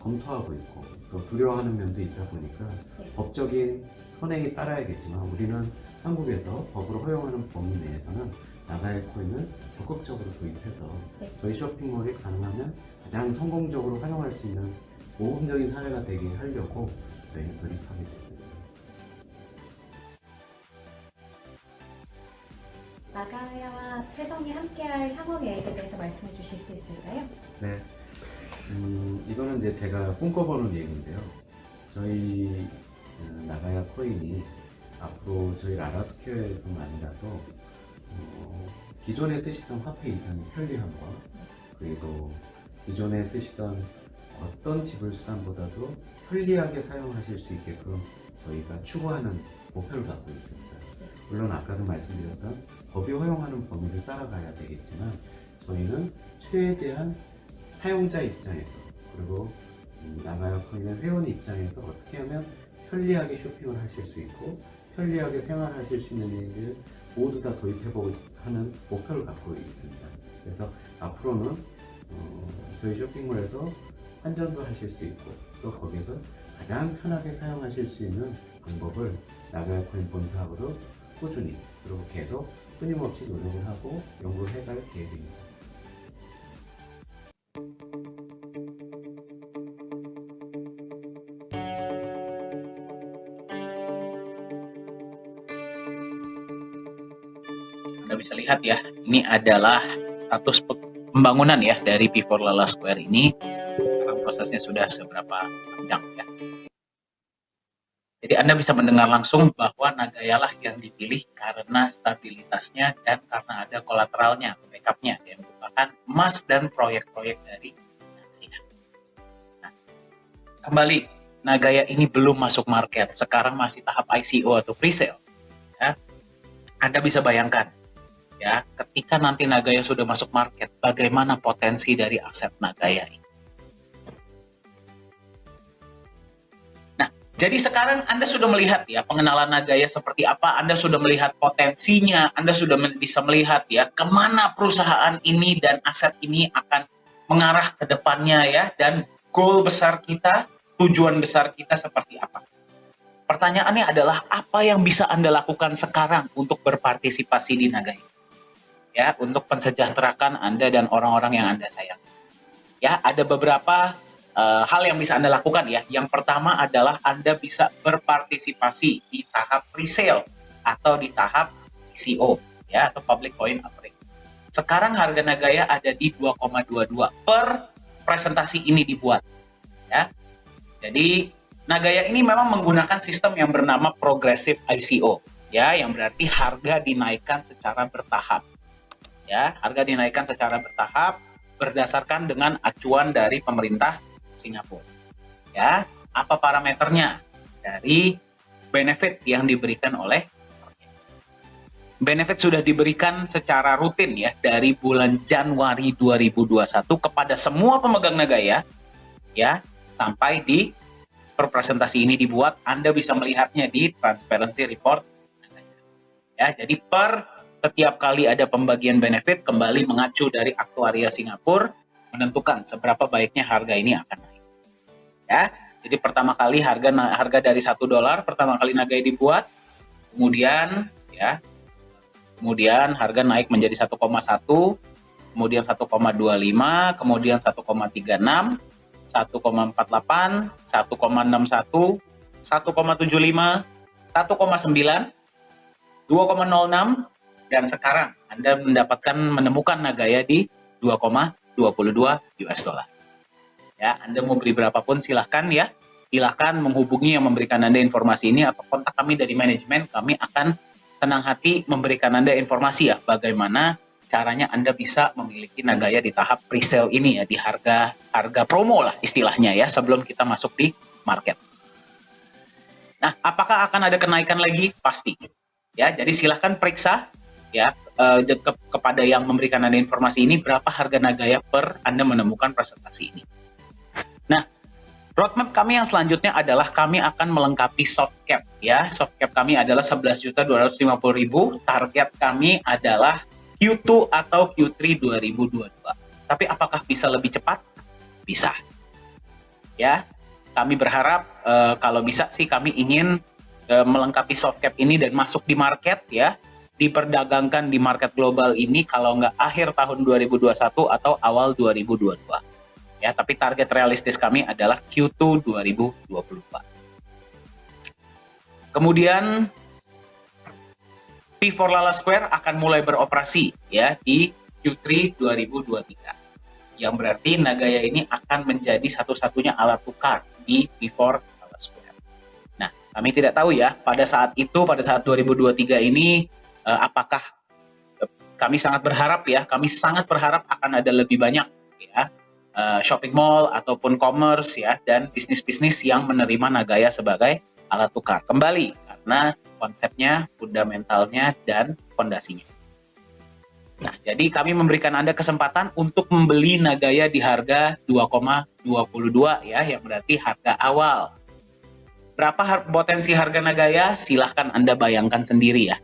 검토하고 있고 또 두려워하는 면도 있다 보니까 법적인 선행이 따라야겠지만 우리는 한국에서 법으로 허용하는 범위 내에서는 나가야 코인을 적극적으로 도입해서 저희 쇼핑몰이 가능하면 가장 성공적으로 활용할 수 있는 모범적인 사례가 되게 하려고 저희는 돌입하게 됐습니다. 나가야와 태성이 함께할 향후 계획에 대해서 말씀해 주실 수 있을까요? 네. 이거는 이제 제가 꿈꿔보는 얘기인데요. 저희 나가야 코인이 앞으로 저희 라라스퀘어에서만 아니라도 기존에 쓰시던 화폐 이상의 편리함과 그리고 기존에 쓰시던 어떤 지불 수단보다도 편리하게 사용하실 수 있게끔 저희가 추구하는 목표를 갖고 있습니다. 물론 아까도 말씀드렸던 법이 허용하는 범위를 따라가야 되겠지만 저희는 최대한 사용자 입장에서 그리고 나가야 코인의 회원 입장에서 어떻게 하면 편리하게 쇼핑을 하실 수 있고 편리하게 생활하실 수 있는 일을 모두 다 도입해보고 하는 목표를 갖고 있습니다. 그래서 앞으로는 저희 쇼핑몰에서 환전도 하실 수 있고 또 거기서 가장 편하게 사용하실 수 있는 방법을 나가야 코인 본사하고도 꾸준히 그리고 계속 끊임없이 노력을 하고 연구를 해갈 계획입니다. Anda bisa lihat ya, ini adalah status pembangunan ya dari P4 Lala Square ini. Sekarang prosesnya sudah seberapa panjang ya. Jadi Anda bisa mendengar langsung bahwa Nagayalah yang dipilih karena stabilitasnya dan karena ada kolateralnya, backupnya yang merupakan emas dan proyek-proyek dari Nagaya. Nah, kembali, Nagaya ini belum masuk market, sekarang masih tahap ICO atau pre-sale. Ya. Anda bisa bayangkan, ya, ketika nanti Nagaya sudah masuk market, bagaimana potensi dari aset Nagaya ini. Jadi sekarang Anda sudah melihat ya pengenalan Nagaya seperti apa, Anda sudah melihat potensinya, Anda sudah bisa melihat ya kemana perusahaan ini dan aset ini akan mengarah ke depannya ya, dan goal besar kita, tujuan besar kita seperti apa. Pertanyaannya adalah apa yang bisa Anda lakukan sekarang untuk berpartisipasi di Nagaya? Ya, untuk mensejahterakan Anda dan orang-orang yang Anda sayang. Ya, ada beberapa hal yang bisa Anda lakukan ya. Yang pertama adalah Anda bisa berpartisipasi di tahap pre-sale atau di tahap ICO ya, atau public coin offering. Sekarang harga Nagaya ada di 2,22 per presentasi ini dibuat ya. Jadi Nagaya ini memang menggunakan sistem yang bernama progressive ICO ya, yang berarti harga dinaikkan secara bertahap. Ya, harga dinaikkan secara bertahap berdasarkan dengan acuan dari pemerintah Singapura. Ya, apa parameternya dari benefit yang diberikan oleh benefit sudah diberikan secara rutin ya dari bulan Januari 2021 kepada semua pemegang Nagaya ya, sampai di presentasi ini dibuat, Anda bisa melihatnya di transparency report. Ya, jadi per setiap kali ada pembagian benefit kembali mengacu dari aktuaria Singapura menentukan seberapa baiknya harga ini akan naik. Ya, jadi pertama kali harga dari $1 pertama kali Nagaya dibuat, kemudian ya, kemudian harga naik menjadi 1,1, kemudian 1,25, kemudian 1,36, 1,48, 1,61, 1,75, 1,9, 2,06, dan sekarang Anda menemukan Nagaya di 2,22 US dollar. Ya, Anda mau beli berapapun silahkan ya. Silahkan menghubungi yang memberikan Anda informasi ini atau kontak kami dari manajemen. Kami akan tenang hati memberikan Anda informasi ya, bagaimana caranya Anda bisa memiliki Nagaya di tahap pre-sale ini ya, di harga promo lah istilahnya ya, sebelum kita masuk di market. Nah, apakah akan ada kenaikan lagi? Pasti. Ya, jadi silahkan periksa ya kepada yang memberikan Anda informasi ini berapa harga Nagaya per Anda menemukan presentasi ini. Nah, roadmap kami yang selanjutnya adalah kami akan melengkapi soft cap ya. Soft cap kami adalah 11.250.000. Target kami adalah Q2 atau Q3 2022. Tapi apakah bisa lebih cepat? Bisa. Ya, kami berharap kalau bisa sih kami ingin melengkapi soft cap ini dan masuk di market ya, diperdagangkan di market global ini kalau nggak akhir tahun 2021 atau awal 2022. Ya, tapi target realistis kami adalah Q2 2024. Kemudian P4 Lala Square akan mulai beroperasi ya di Q3 2023. Yang berarti Nagaya ini akan menjadi satu-satunya alat tukar di P4 Lala Square. Nah, kami tidak tahu ya pada saat 2023 ini apakah kami sangat berharap akan ada lebih banyak ya shopping mall ataupun commerce ya dan bisnis-bisnis yang menerima Nagaya sebagai alat tukar kembali karena konsepnya, fundamentalnya dan fondasinya. Nah, jadi kami memberikan Anda kesempatan untuk membeli Nagaya di harga 2,22 ya, yang berarti harga awal. Berapa potensi harga Nagaya? Silahkan Anda bayangkan sendiri ya.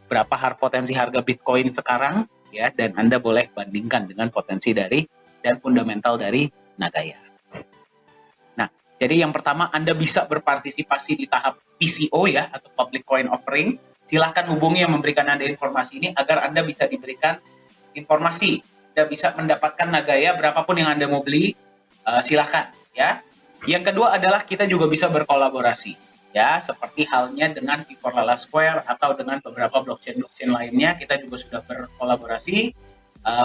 Berapa potensi harga Bitcoin sekarang ya, dan Anda boleh bandingkan dengan potensi dari dan fundamental dari Nagaya. Nah, jadi yang pertama Anda bisa berpartisipasi di tahap PCO ya, atau Public Coin Offering. Silahkan hubungi yang memberikan Anda informasi ini agar Anda bisa diberikan informasi. Anda bisa mendapatkan Nagaya berapapun yang Anda mau beli, silahkan ya. Yang kedua adalah kita juga bisa berkolaborasi ya, seperti halnya dengan P4 Lala Square atau dengan beberapa blockchain lainnya, kita juga sudah berkolaborasi.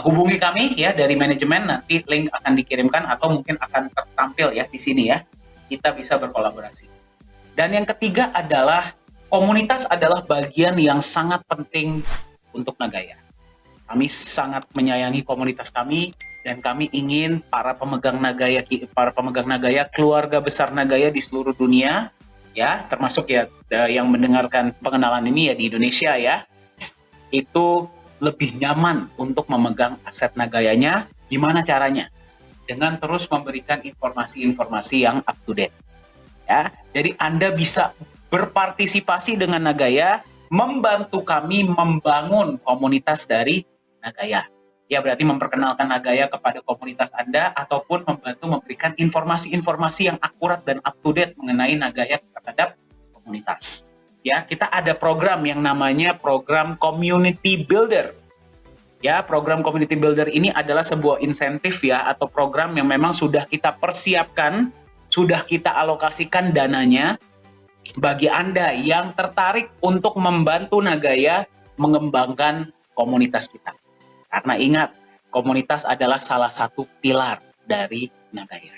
Hubungi kami ya dari manajemen, nanti link akan dikirimkan atau mungkin akan tertampil ya di sini ya. Kita bisa berkolaborasi. Dan yang ketiga adalah komunitas adalah bagian yang sangat penting untuk Nagaya. Kami sangat menyayangi komunitas kami dan kami ingin para pemegang Nagaya, keluarga besar Nagaya di seluruh dunia ya, termasuk ya yang mendengarkan pengenalan ini ya di Indonesia ya, itu lebih nyaman untuk memegang aset Nagayanya. Gimana caranya? Dengan terus memberikan informasi-informasi yang up to date. Ya, jadi Anda bisa berpartisipasi dengan Nagaya, membantu kami membangun komunitas dari Nagaya. Ya, berarti memperkenalkan Nagaya kepada komunitas Anda ataupun membantu memberikan informasi-informasi yang akurat dan up to date mengenai Nagaya terhadap komunitas. Ya, kita ada program yang namanya program Community Builder. Ya, program Community Builder ini adalah sebuah insentif ya, atau program yang memang sudah kita persiapkan, sudah kita alokasikan dananya bagi Anda yang tertarik untuk membantu Nagaya mengembangkan komunitas kita. Karena ingat, komunitas adalah salah satu pilar dari Nagaya.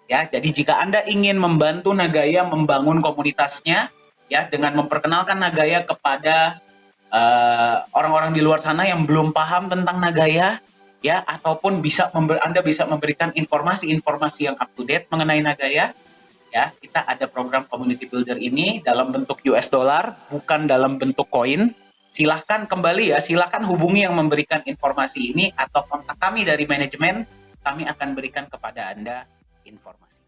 Ya, jadi jika Anda ingin membantu Nagaya membangun komunitasnya, ya, dengan memperkenalkan Nagaya kepada orang-orang di luar sana yang belum paham tentang Nagaya, ya, ataupun Anda bisa memberikan informasi-informasi yang up to date mengenai Nagaya, ya, kita ada program Community Builder ini dalam bentuk US dollar, bukan dalam bentuk koin. Silahkan kembali ya, silahkan hubungi yang memberikan informasi ini atau kontak kami dari manajemen, kami akan berikan kepada Anda informasi.